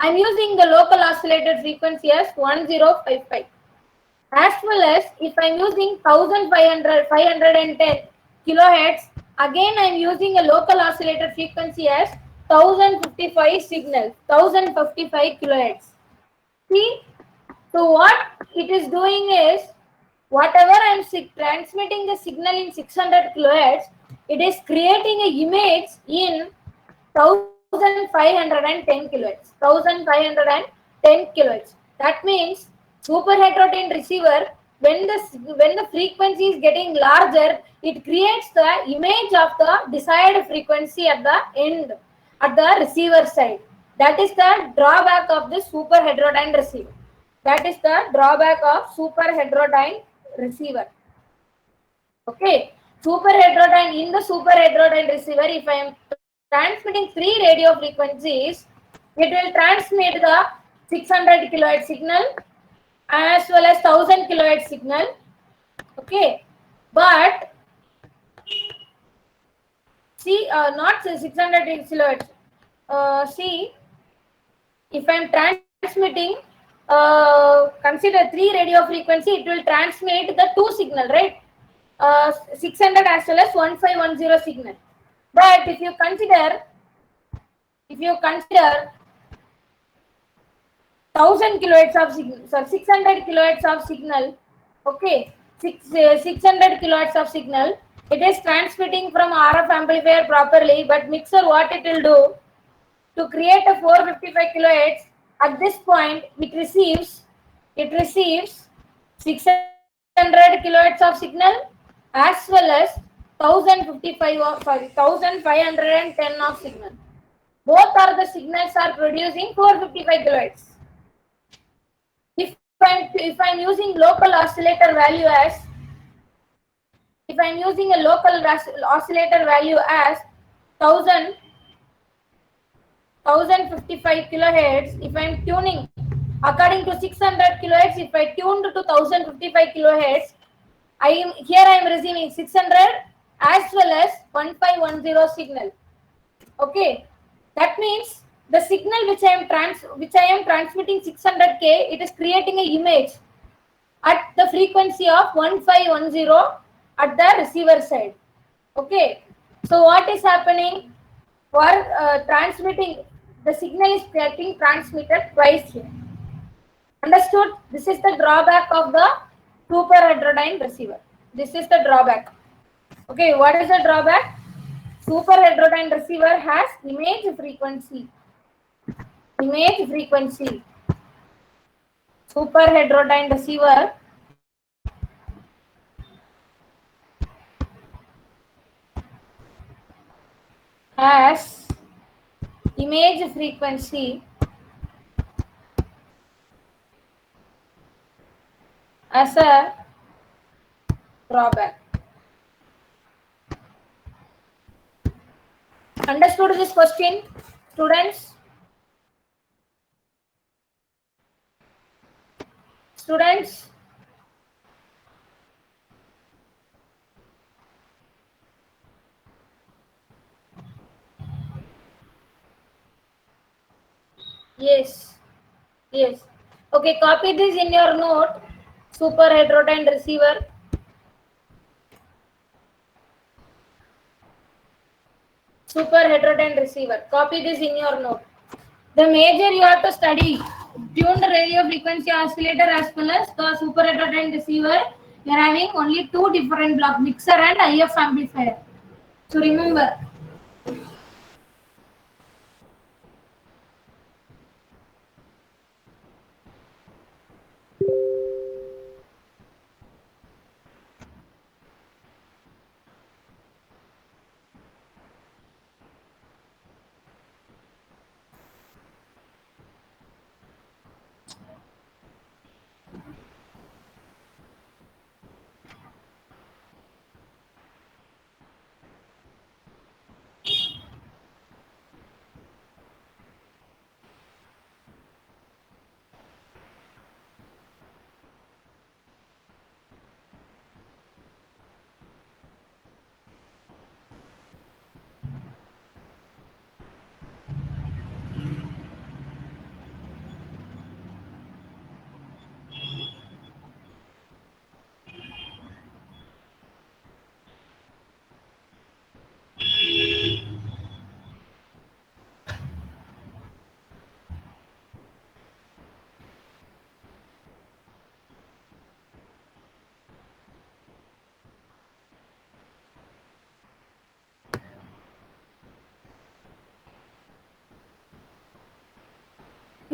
I'm using the local oscillator frequency as 1055. As well as if I'm using 510 kilohertz, again I'm using a local oscillator frequency as 1055 signal, 1055 kilohertz. See, so what it is doing is, whatever I'm transmitting the signal in 600 kilohertz, it is creating a image in 1510 kilohertz. 1510 kilohertz. That means super heterodyne receiver, when the frequency is getting larger, it creates the image of the desired frequency at the end, at the receiver side. That is the drawback of the super heterodyne receiver. That is the drawback of super heterodyne receiver. Okay, in the super heterodyne receiver, if I am transmitting 3 radio frequencies, it will transmit the 600 kilohertz signal as well as 1000 kilohertz signal. Okay, but see, not 600 kilohertz. See, if I am transmitting, consider 3 radio frequency, it will transmit the 2 signal, right? 600 as well as 1510 signal. But if you consider 1000 kilohertz of signal, sorry, 600 kilohertz of signal, okay, 600 kilohertz of signal, it is transmitting from RF amplifier properly, but mixer, what it will do, to create a 455 kilohertz, at this point it receives 600 kilohertz of signal as well as 1510 of signal. Both are the signals are producing 455 kilohertz. If I'm using local oscillator value as, if I'm using a local oscillator value as 1055 kilohertz, if I'm tuning according to 600 kilohertz, if I tuned to 1055 kilohertz, I am receiving 600 as well as 1510 signal. Okay, that means the signal which I am transmitting 600k, it is creating an image at the frequency of 1510 at the receiver side. Okay, so what is happening for transmitting, the signal is getting transmitted twice here. Understood? This is the drawback of the super heterodyne receiver. This is the drawback. Okay, what is the drawback? Super heterodyne receiver has image frequency. Super heterodyne receiver has image frequency as a drawback. Understood this question, students? Students? Yes. Yes. Okay, copy this in your note. Super heterodyne receiver. Super heterodyne receiver. Copy this in your note. The major you have to study tuned radio frequency oscillator as well as the super heterodyne receiver. You are having only 2 different block, mixer and IF amplifier. So remember.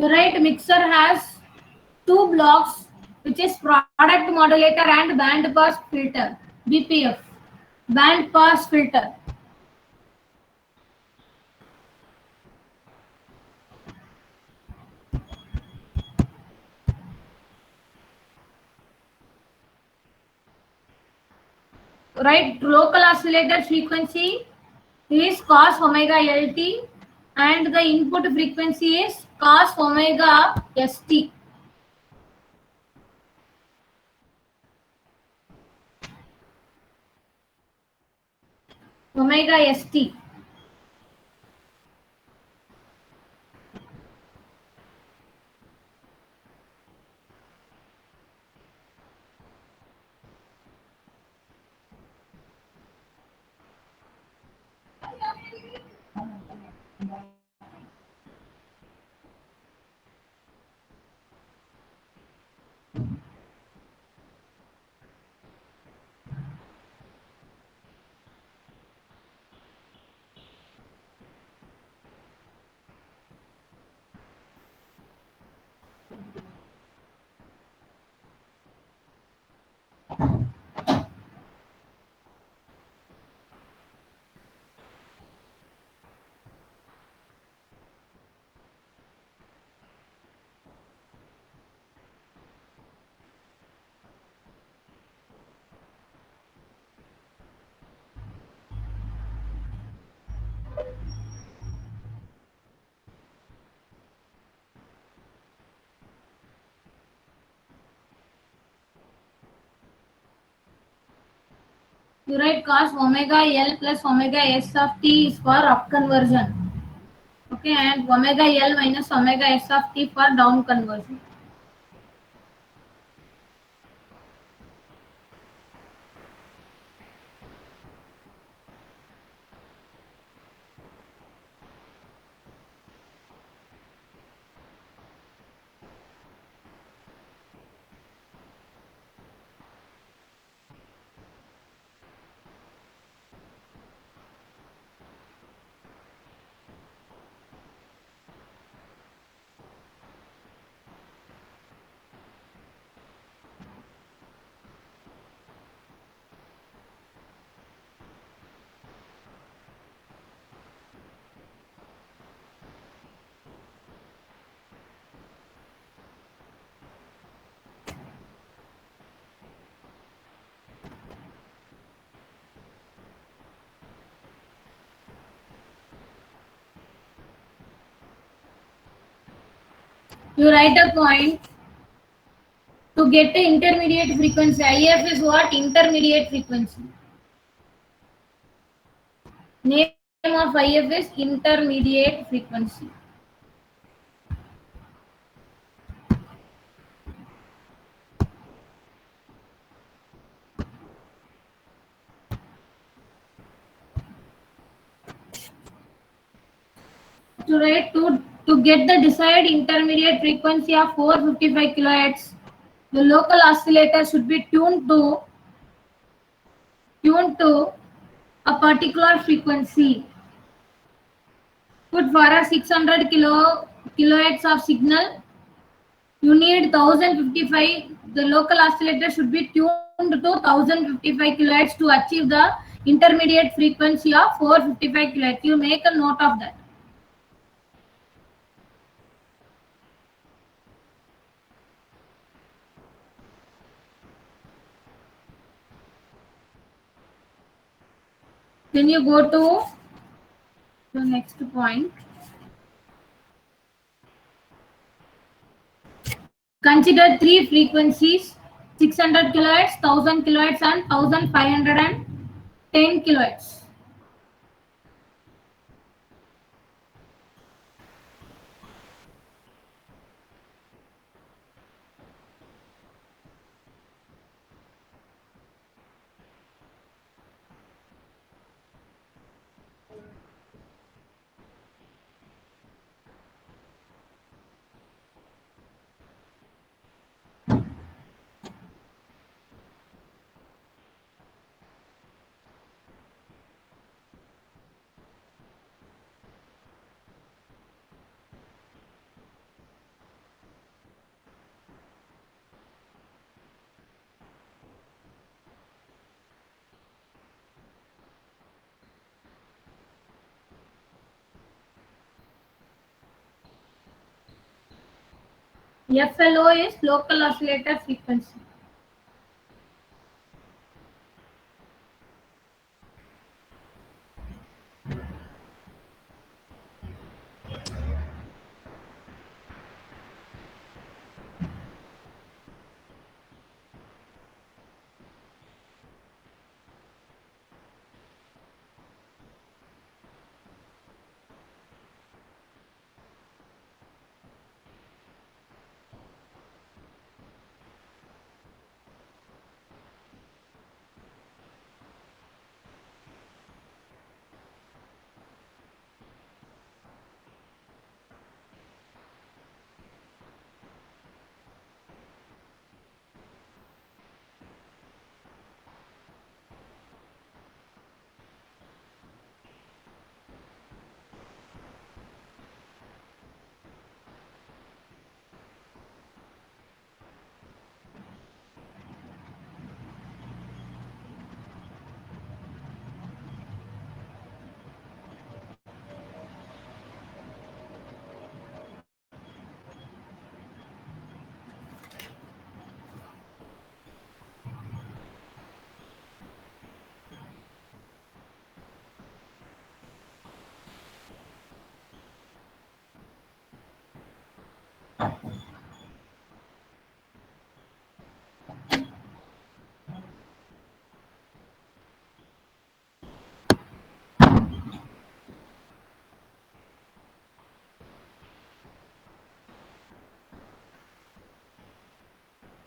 Right, mixer has two blocks, which is product modulator and band pass filter, BPF, band pass filter. Right, local oscillator frequency is cos omega LT and the input frequency is cos omega ST. Omega ST. You write cos omega L plus omega S of t is for up conversion. Okay, and omega L minus omega S of t for down conversion. You write a point to get the intermediate frequency. IF is what? Intermediate frequency. Name of IF is intermediate frequency. To write to get the desired intermediate frequency of 455 kilohertz, the local oscillator should be tuned to a particular frequency. Put for a 600 kilohertz of signal, you need 1055. The local oscillator should be tuned to 1055 kilohertz to achieve the intermediate frequency of 455 kilohertz. You make a note of that. Then you go to the next point. Consider three frequencies: 600 kilohertz, 1000 kilohertz, and 1510 kilohertz. FLO is local oscillator frequency.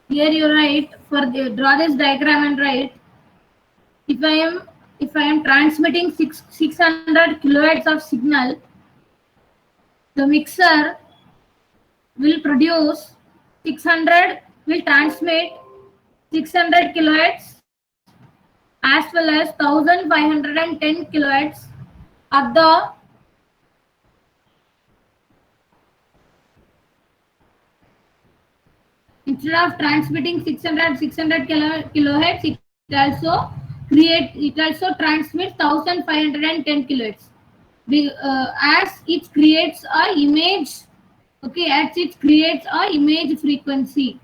Here you write for the draw this diagram and write if I am transmitting 600 kilohertz of signal, the mixer will produce 600 will transmit 600 kilohertz as well as 1510 kilohertz at the instead of transmitting 600 kilohertz, it also transmits 1510 kilohertz. As it creates a image, okay, as it creates a image frequency.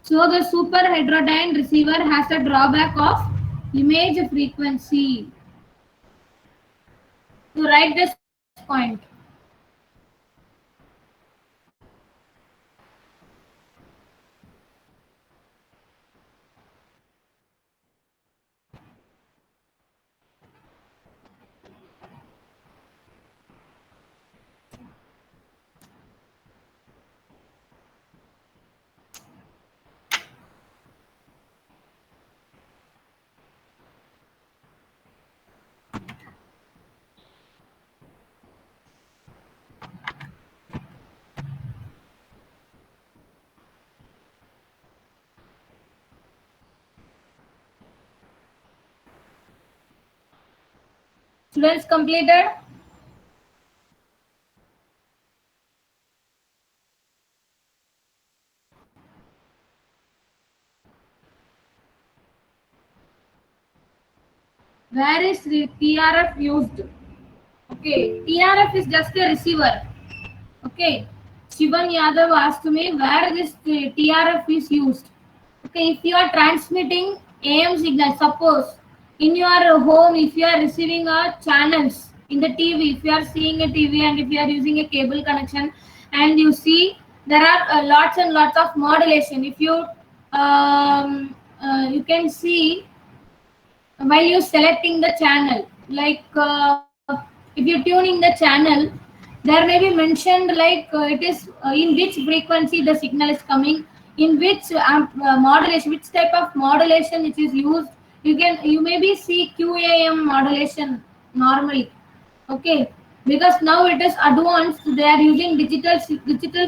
So the super heterodyne receiver has a drawback of image frequency. To write this point. Students completed? Where is the TRF used? Okay, TRF is just a receiver. Okay, Shivan Yadav asked me where this TRF is used. Okay, if you are transmitting AM signal, suppose in your home, if you are receiving a channels in the TV, if you are seeing a TV and if you are using a cable connection, and you see there are lots and lots of modulation. If you you can see while you selecting the channel, like if you tuning the channel, there may be mentioned like it is in which frequency the signal is coming, in which modulation, which type of modulation it is used. You maybe see QAM modulation normally. Okay, because now it is advanced, they are using digital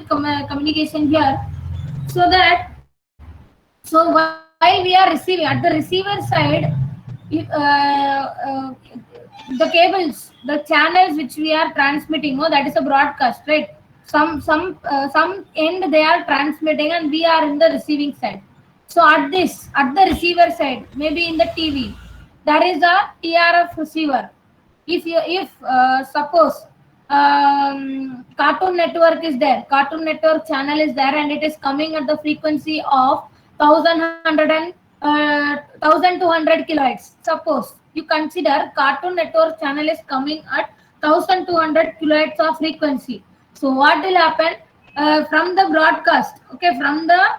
communication here, so that so while we are receiving at the receiver side, if, the cables, the channels which we are transmitting, no, that is a broadcast, right? Some end they are transmitting and we are in the receiving side. So at the receiver side, maybe in the TV, there is a TRF receiver. If suppose Cartoon Network is there. Cartoon Network channel is there, and it is coming at the frequency of 1200 kilohertz. Suppose you consider Cartoon Network channel is coming at 1200 kilohertz of frequency. So what will happen from the broadcast? Okay, from the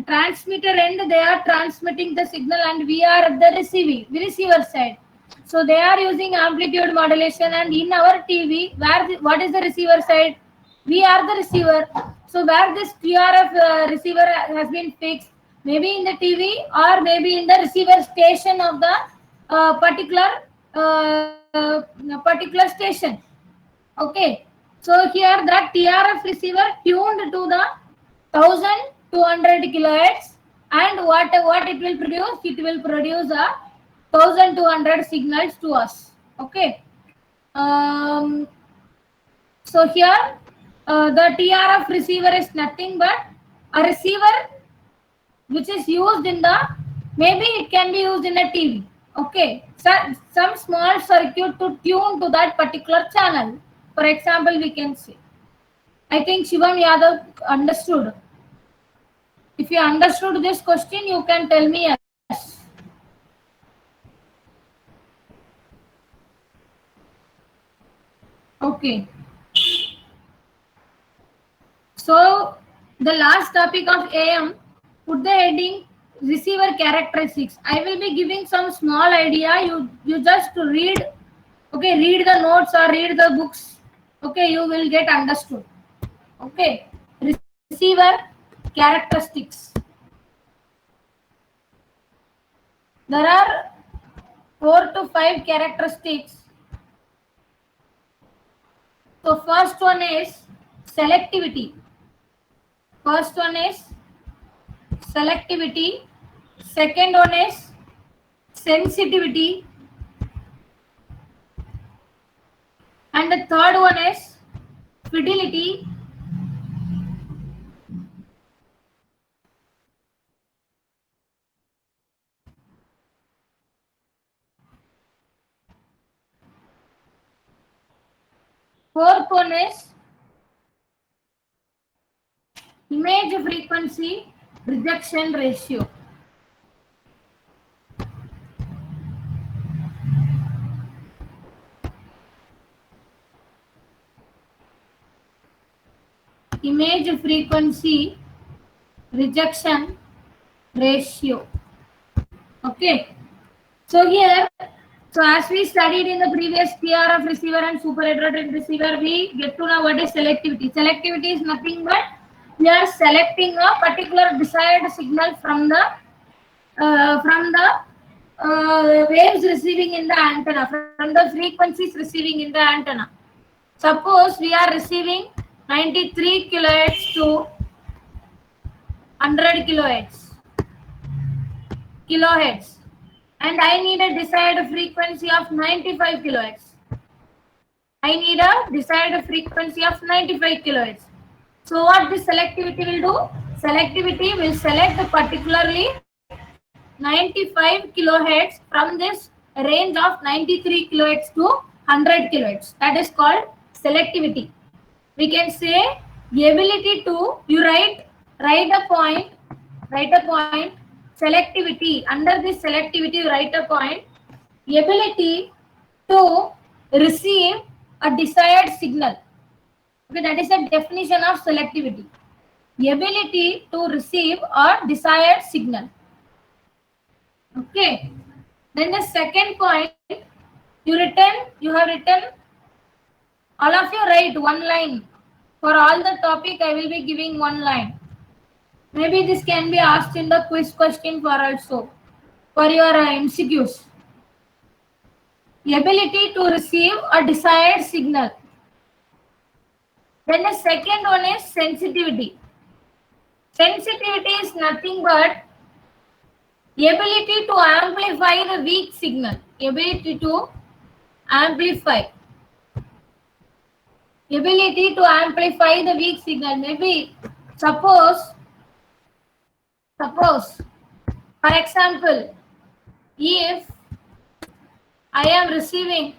transmitter end, they are transmitting the signal, and we are at the receiver side. So they are using amplitude modulation, and in our TV, what is the receiver side? We are the receiver. So where this TRF receiver has been fixed, maybe in the TV or maybe in the receiver station of the particular station. Okay. So here that TRF receiver tuned to the 1200 kilohertz, and what it will produce? It will produce a 1200 signals to us. Okay. So here the TRF receiver is nothing but a receiver which is used in the, maybe it can be used in a TV. Okay. So some small circuit to tune to that particular channel. For example, we can say, I think Shivam Yadav understood. If you understood this question, you can tell me yes. Okay. So the last topic of AM, put the heading receiver characteristics. I will be giving some small idea. You just read. Okay, read the notes or read the books. Okay, you will get understood. Okay, receiver characteristics. There are 4 to 5 characteristics. So first one is selectivity. First one is selectivity. Second one is sensitivity. And the third one is fidelity. Fourth one is image frequency rejection ratio. Image frequency rejection ratio. Okay. So here, so as we studied in the previous TRF receiver and super heterodyne receiver, we get to know what is selectivity. Selectivity is nothing but we are selecting a particular desired signal from the waves receiving in the antenna, from the frequencies receiving in the antenna. Suppose we are receiving 93 kilohertz to 100 kilohertz, and I need a desired frequency of 95 kilohertz. I need a desired frequency of 95 kilohertz. So what this selectivity will do? Selectivity will select particularly 95 kilohertz from this range of 93 kilohertz to 100 kilohertz. That is called selectivity. We can say ability to, you write a point, selectivity. Under this selectivity, you write a point, ability to receive a desired signal. Okay, that is the definition of selectivity. Ability to receive a desired signal. Okay. Then the second point, you have written, all of you write one line. For all the topic, I will be giving one line. Maybe this can be asked in the quiz question for also, for your MCQs. Ability to receive a desired signal. Then the second one is sensitivity. Sensitivity is nothing but ability to amplify the weak signal. Ability to amplify. Ability to amplify the weak signal. Maybe suppose, for example, if I am receiving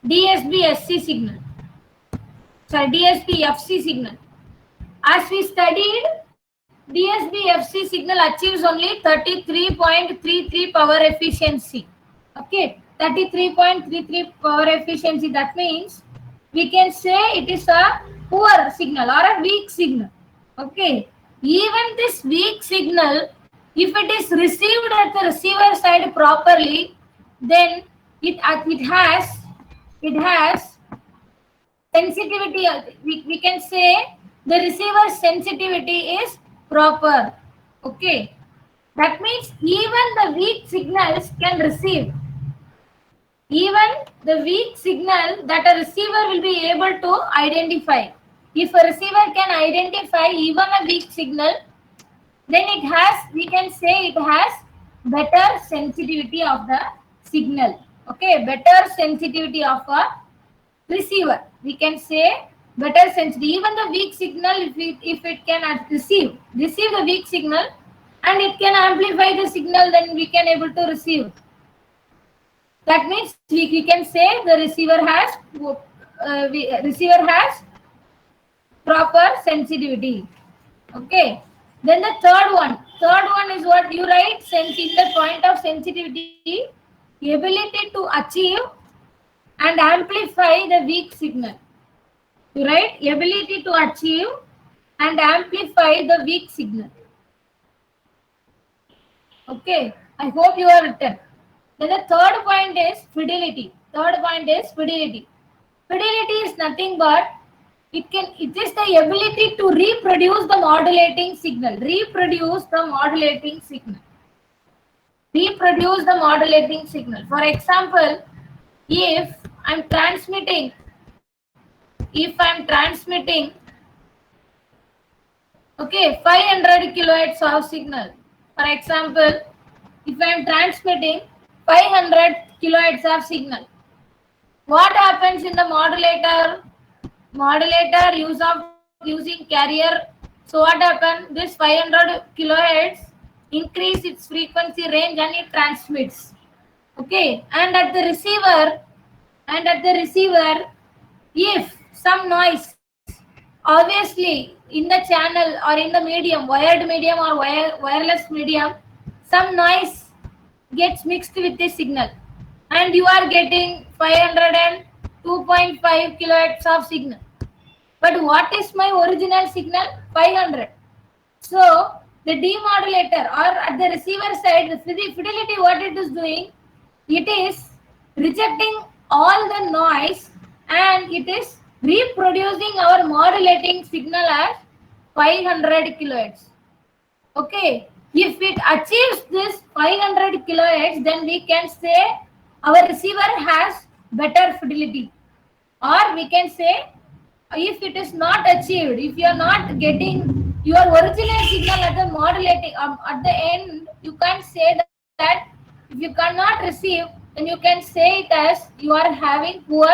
DSB-SC signal. Sorry, DSB-FC signal. As we studied, DSB-FC signal achieves only 33.33 power efficiency. Okay, 33.33 power efficiency. That means we can say it is a poor signal or a weak signal. Okay, even this weak signal, if it is received at the receiver side properly, then it has sensitivity. We can say the receiver sensitivity is proper. Okay, that means even the weak signals can receive. Even the weak signal that a receiver will be able to identify. If a receiver can identify even a weak signal, then we can say it has better sensitivity of the signal. Okay, better sensitivity of a receiver. We can say better sensitivity. Even the weak signal, if it can receive the weak signal and it can amplify the signal, then we can able to receive. That means we can say the receiver has proper sensitivity. Okay. Then the third one is what you write. In the point of sensitivity, ability to achieve and amplify the weak signal. You write ability to achieve and amplify the weak signal. Okay, I hope you have written. Then the third point is fidelity. Fidelity is nothing but it is the ability to reproduce the modulating signal. For example, if I'm transmitting okay 500 kilohertz of signal. For example, if I am transmitting 500 kilohertz of signal, what happens in the modulator using carrier? So what happens? This 500 kilohertz increase its frequency range and it transmits. Okay, and at the receiver, if some noise, obviously in the channel or in the medium, wired medium or wireless medium, some noise gets mixed with the signal and you are getting 502.5 kilohertz of signal. But what is my original signal? 500. So the demodulator or at the receiver side, the fidelity, what it is doing, it is rejecting all the noise and it is reproducing our modulating signal as 500 kilohertz. Okay, if it achieves this 500 kilohertz, then we can say our receiver has better fidelity. Or we can say if it is not achieved, if you are not getting your original signal at the modulating at the end, you can't say that if you cannot receive, then you can say it as you are having poor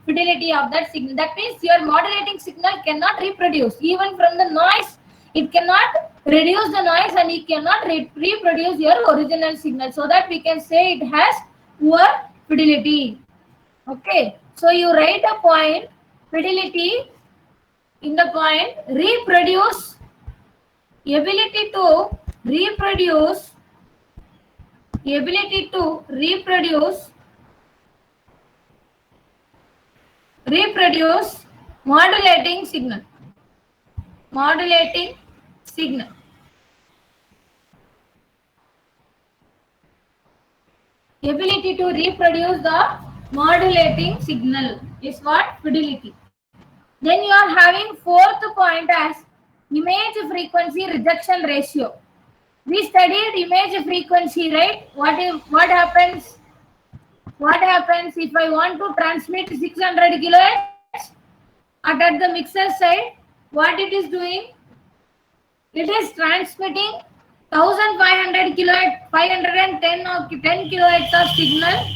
fidelity of that signal. That means your modulating signal cannot reproduce even from the noise. It cannot reduce the noise and it cannot reproduce your original signal. So that we can say it has poor fidelity. Okay, so you write a point fidelity in the point reproduce, ability to reproduce modulating signal. Ability to reproduce the modulating signal is what? Fidelity. Then you are having fourth point as image frequency rejection ratio. We studied image frequency, right? What happens? What happens if I want to transmit 600 kilohertz at the mixer side? What it is doing? It is transmitting 1500 kilohertz, 510 or 10 kilohertz of signal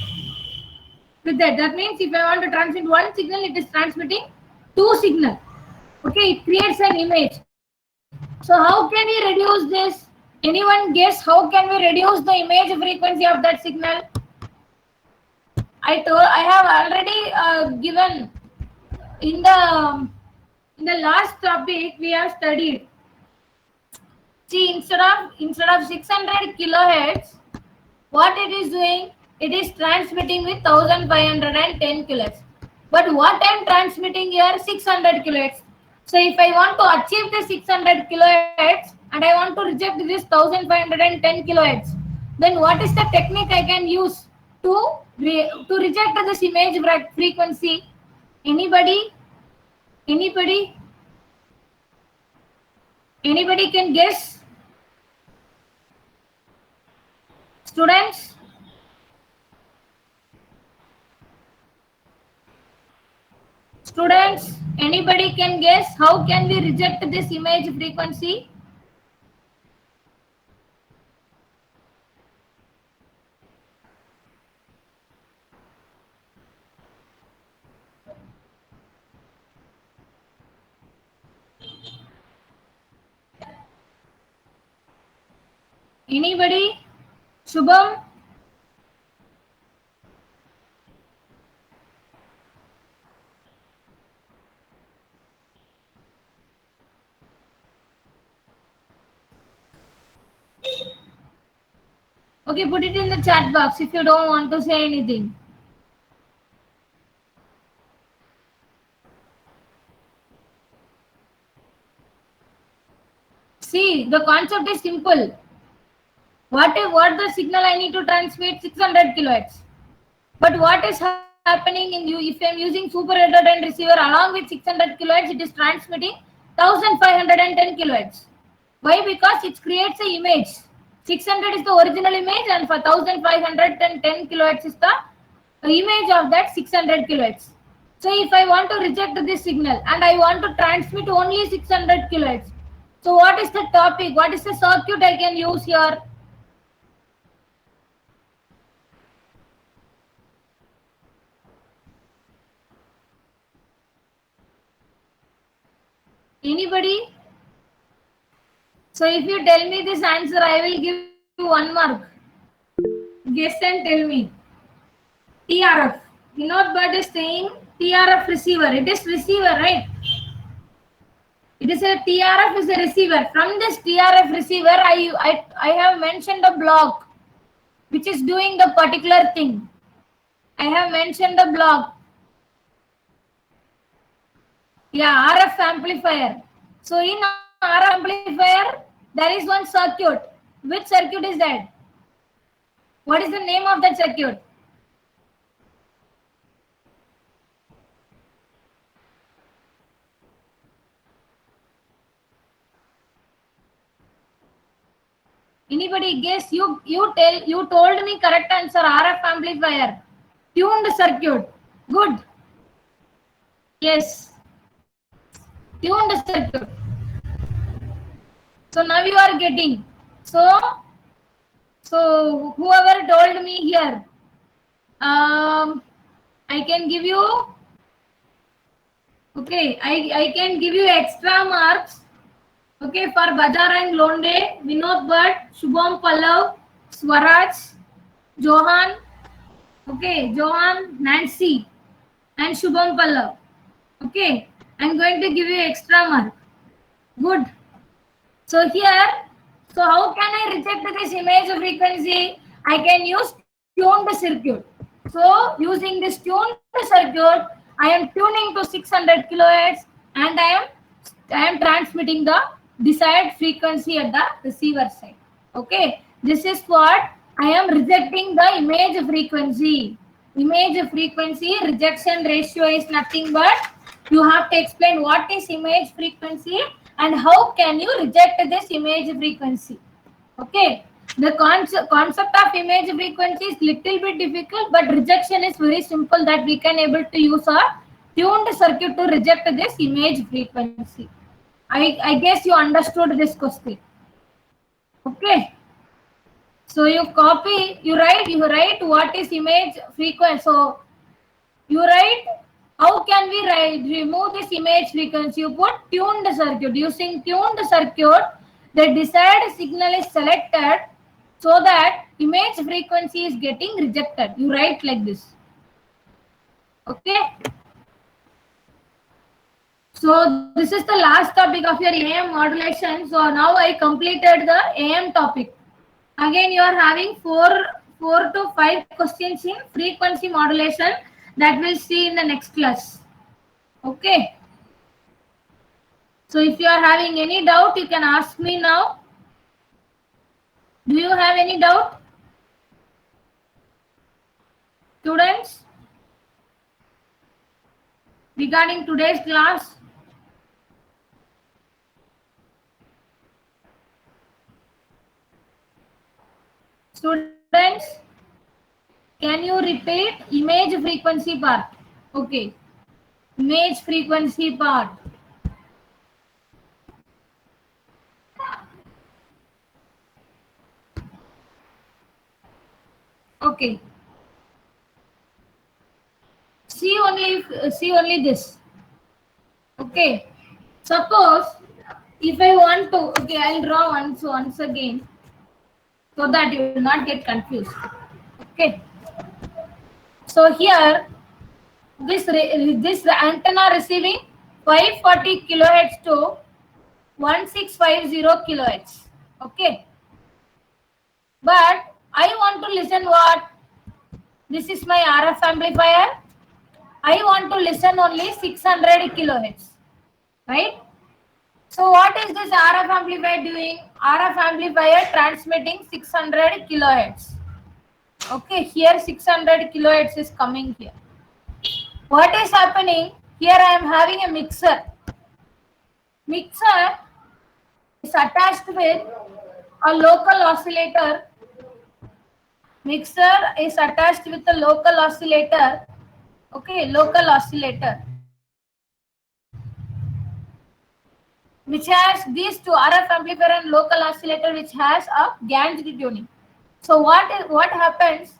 with that. That means if I want to transmit one signal, it is transmitting two signal. Okay, it creates an image. So how can we reduce this? Anyone guess how can we reduce the image frequency of that signal? I have already given in the last topic we have studied. See, instead of 600 kilohertz, what it is doing? It is transmitting with 1510 kilohertz. But what I am transmitting here 600 kilohertz. So if I want to achieve the 600 kilohertz and I want to reject this 1510 kilohertz, then what is the technique I can use to reject this image frequency? Anybody? Anybody? Anybody can guess? Students? Students, anybody can guess how can we reject this image frequency? Anybody? Shubham? Okay, put it in the chat box if you don't want to say anything. See, the concept is simple. What the signal I need to transmit 600 kilohertz. But what is happening in you if I am using super redundant receiver along with 600 kilohertz, it is transmitting 1510 kilohertz. Why? Because it creates an image. 600 is the original image and for 1510 kilohertz is the image of that 600 kilohertz. So if I want to reject this signal and I want to transmit only 600 kilohertz, so what is the topic? What is the circuit I can use here? Anybody? So if you tell me this answer, I will give you 1 mark. Guess and tell me. TRF. Vinod Bhatt is saying TRF receiver. It is receiver, right? It is a TRF is a receiver. From this TRF receiver, I have mentioned a block which is doing the particular thing. I have mentioned the block. Yeah, RF amplifier. So in RF amplifier, there is one circuit. Which circuit is that? What is the name of that circuit? Anybody guess? You told me correct answer. RF amplifier. Tuned circuit. Good. Yes. Tuned circuit. So now you are getting. So whoever told me here, I can give you. Okay, I can give you extra marks. Okay, for Bajar and Londe, Vinod Bhatt, Shubham Pallav, Swaraj, Johan. Okay, Johan, Nancy, and Shubham Pallav. Okay, I'm going to give you extra mark. Good. So here, so how can I reject this image frequency? I can use tuned circuit. So using this tuned circuit, I am tuning to 600 kilohertz and I am transmitting the desired frequency at the receiver side. Okay, this is what I am rejecting the image frequency. Image frequency rejection ratio is nothing but you have to explain what is image frequency and how can you reject this image frequency. Okay, the concept of image frequency is little bit difficult, but rejection is very simple that we can able to use a tuned circuit to reject this image frequency. I guess you understood this question. Okay. So you copy, you write what is image frequency. So you write how can we remove this image frequency? You put tuned circuit. Using tuned circuit, the desired signal is selected so that image frequency is getting rejected. You write like this. Okay. So this is the last topic of your AM modulation. So now I completed the AM topic. Again, you are having four to five questions in frequency modulation that we'll see in the next class. Okay. So if you are having any doubt, you can ask me now. Do you have any doubt, students, regarding today's class? Students, can you repeat image frequency part? Okay. Image frequency part. Okay. See only this. Okay. Suppose if I want to, okay, I'll draw once again so that you will not get confused. Okay. So here this antenna receiving 540 kilohertz to 1650 kilohertz. Okay. But I want to listen what? This is my RF amplifier. I want to listen only 600 kilohertz. Right? So what is this RF amplifier doing? RF amplifier transmitting 600 kilohertz. Okay, here 600 kilohertz is coming here. What is happening? Here I am having a mixer. Mixer is attached with a local oscillator. Mixer is attached with a local oscillator. Okay, local oscillator, which has these two, RF amplifier and local oscillator, which has a Ganj tuning. So what happens?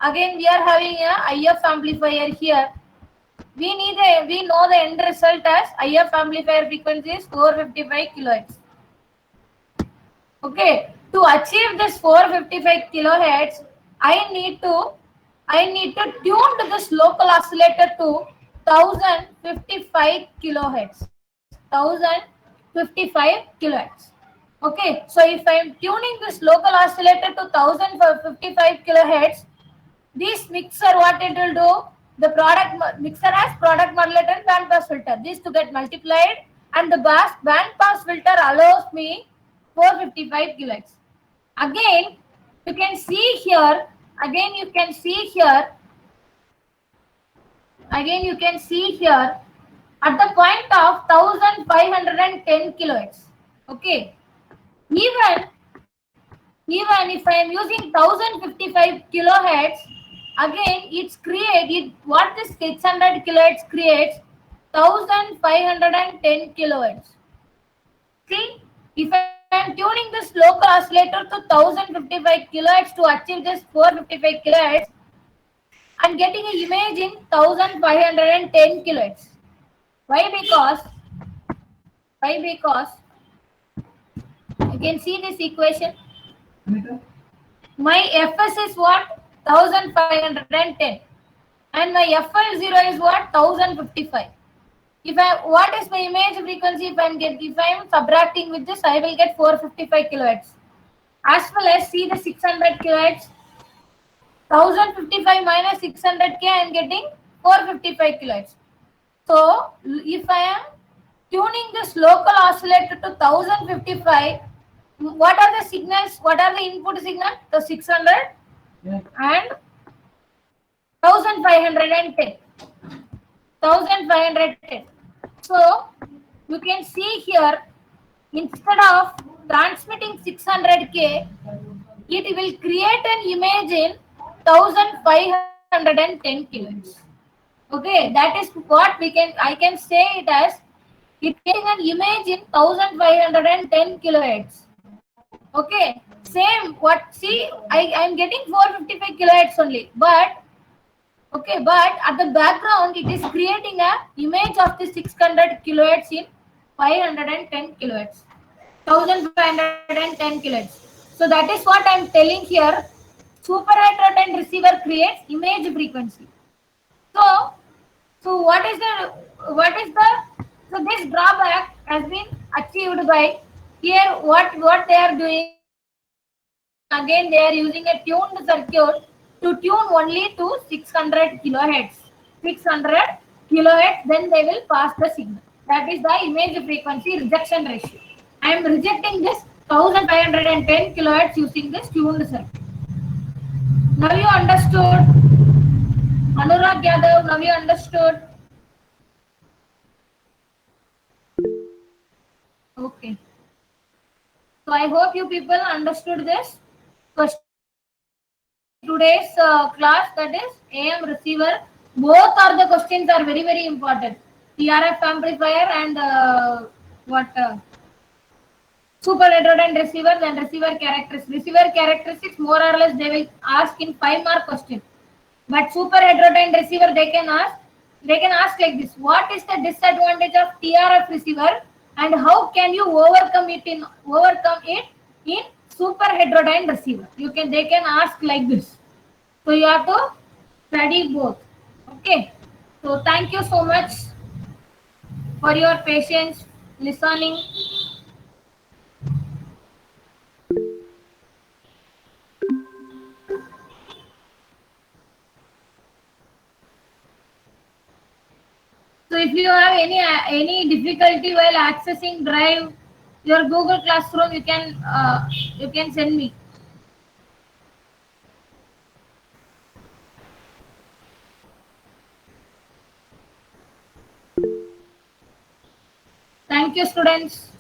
Again, we are having a IF amplifier here. We know the end result as IF amplifier frequency is 455 kilohertz. Okay, to achieve this 455 kilohertz, I need to tune to this local oscillator to 1055 kilohertz. 1055 kilohertz. Okay, so if I am tuning this local oscillator to 1055 kilohertz, this mixer, what it will do? The mixer has product modulator and band pass filter. These to get multiplied, and the band pass filter allows me 455 kilohertz. Again, you can see here. Again, you can see here at the point of 1510 kilohertz. Okay. Even if I am using 1055 kilohertz, again what this 600 kilohertz creates, 1510 kilohertz. See, if I am tuning this local oscillator to 1055 kilohertz to achieve this 455 kilohertz, I am getting an image in 1510 kilohertz. Why? Because you can see this equation. My Fs is what? 1510, and my FL0 is what? 1055. What is my image frequency? If I am subtracting with this, I will get 455 kilohertz. As well as see the 600 kilohertz. 1055 minus 600k, I am getting 455 kilohertz. So if I am tuning this local oscillator to 1055, what are the signals? What are the input signals? The 600 and 1510. 1510. So you can see here, instead of transmitting 600k, it will create an image in 1510 kilohertz. Okay, that is what I can say it as, it getting an image in 1510 kilohertz. Okay, same I am getting 455 kilohertz only, but at the background it is creating a image of the 600 kilohertz in 510 kilohertz, 1510 kilohertz. So that is what I am telling here. Super heterodyne receiver creates image frequency. So So what is the so this drawback has been achieved by here what they are doing again they are using a tuned circuit to tune only to 600 kilohertz. 600 kilohertz, then they will pass the signal. That is the image frequency rejection ratio. I am rejecting this 1510 kilohertz using this tuned circuit. Now you understood? Anurag Yadav, now you understood? Okay. So I hope you people understood this question. Today's class, that is AM receiver. Both are the questions are very important. TRF amplifier and super heterodyne receiver, then receiver characteristics. Receiver characteristics more or less they will ask in 5-mark question. But super heterodyne receiver they can ask like this: what is the disadvantage of TRF receiver and how can you overcome it in super heterodyne receiver? They can ask like this. So you have to study both. Okay. So thank you so much for your patience listening. So if you have any difficulty while accessing Drive, your Google Classroom, you can send me. Thank you, students.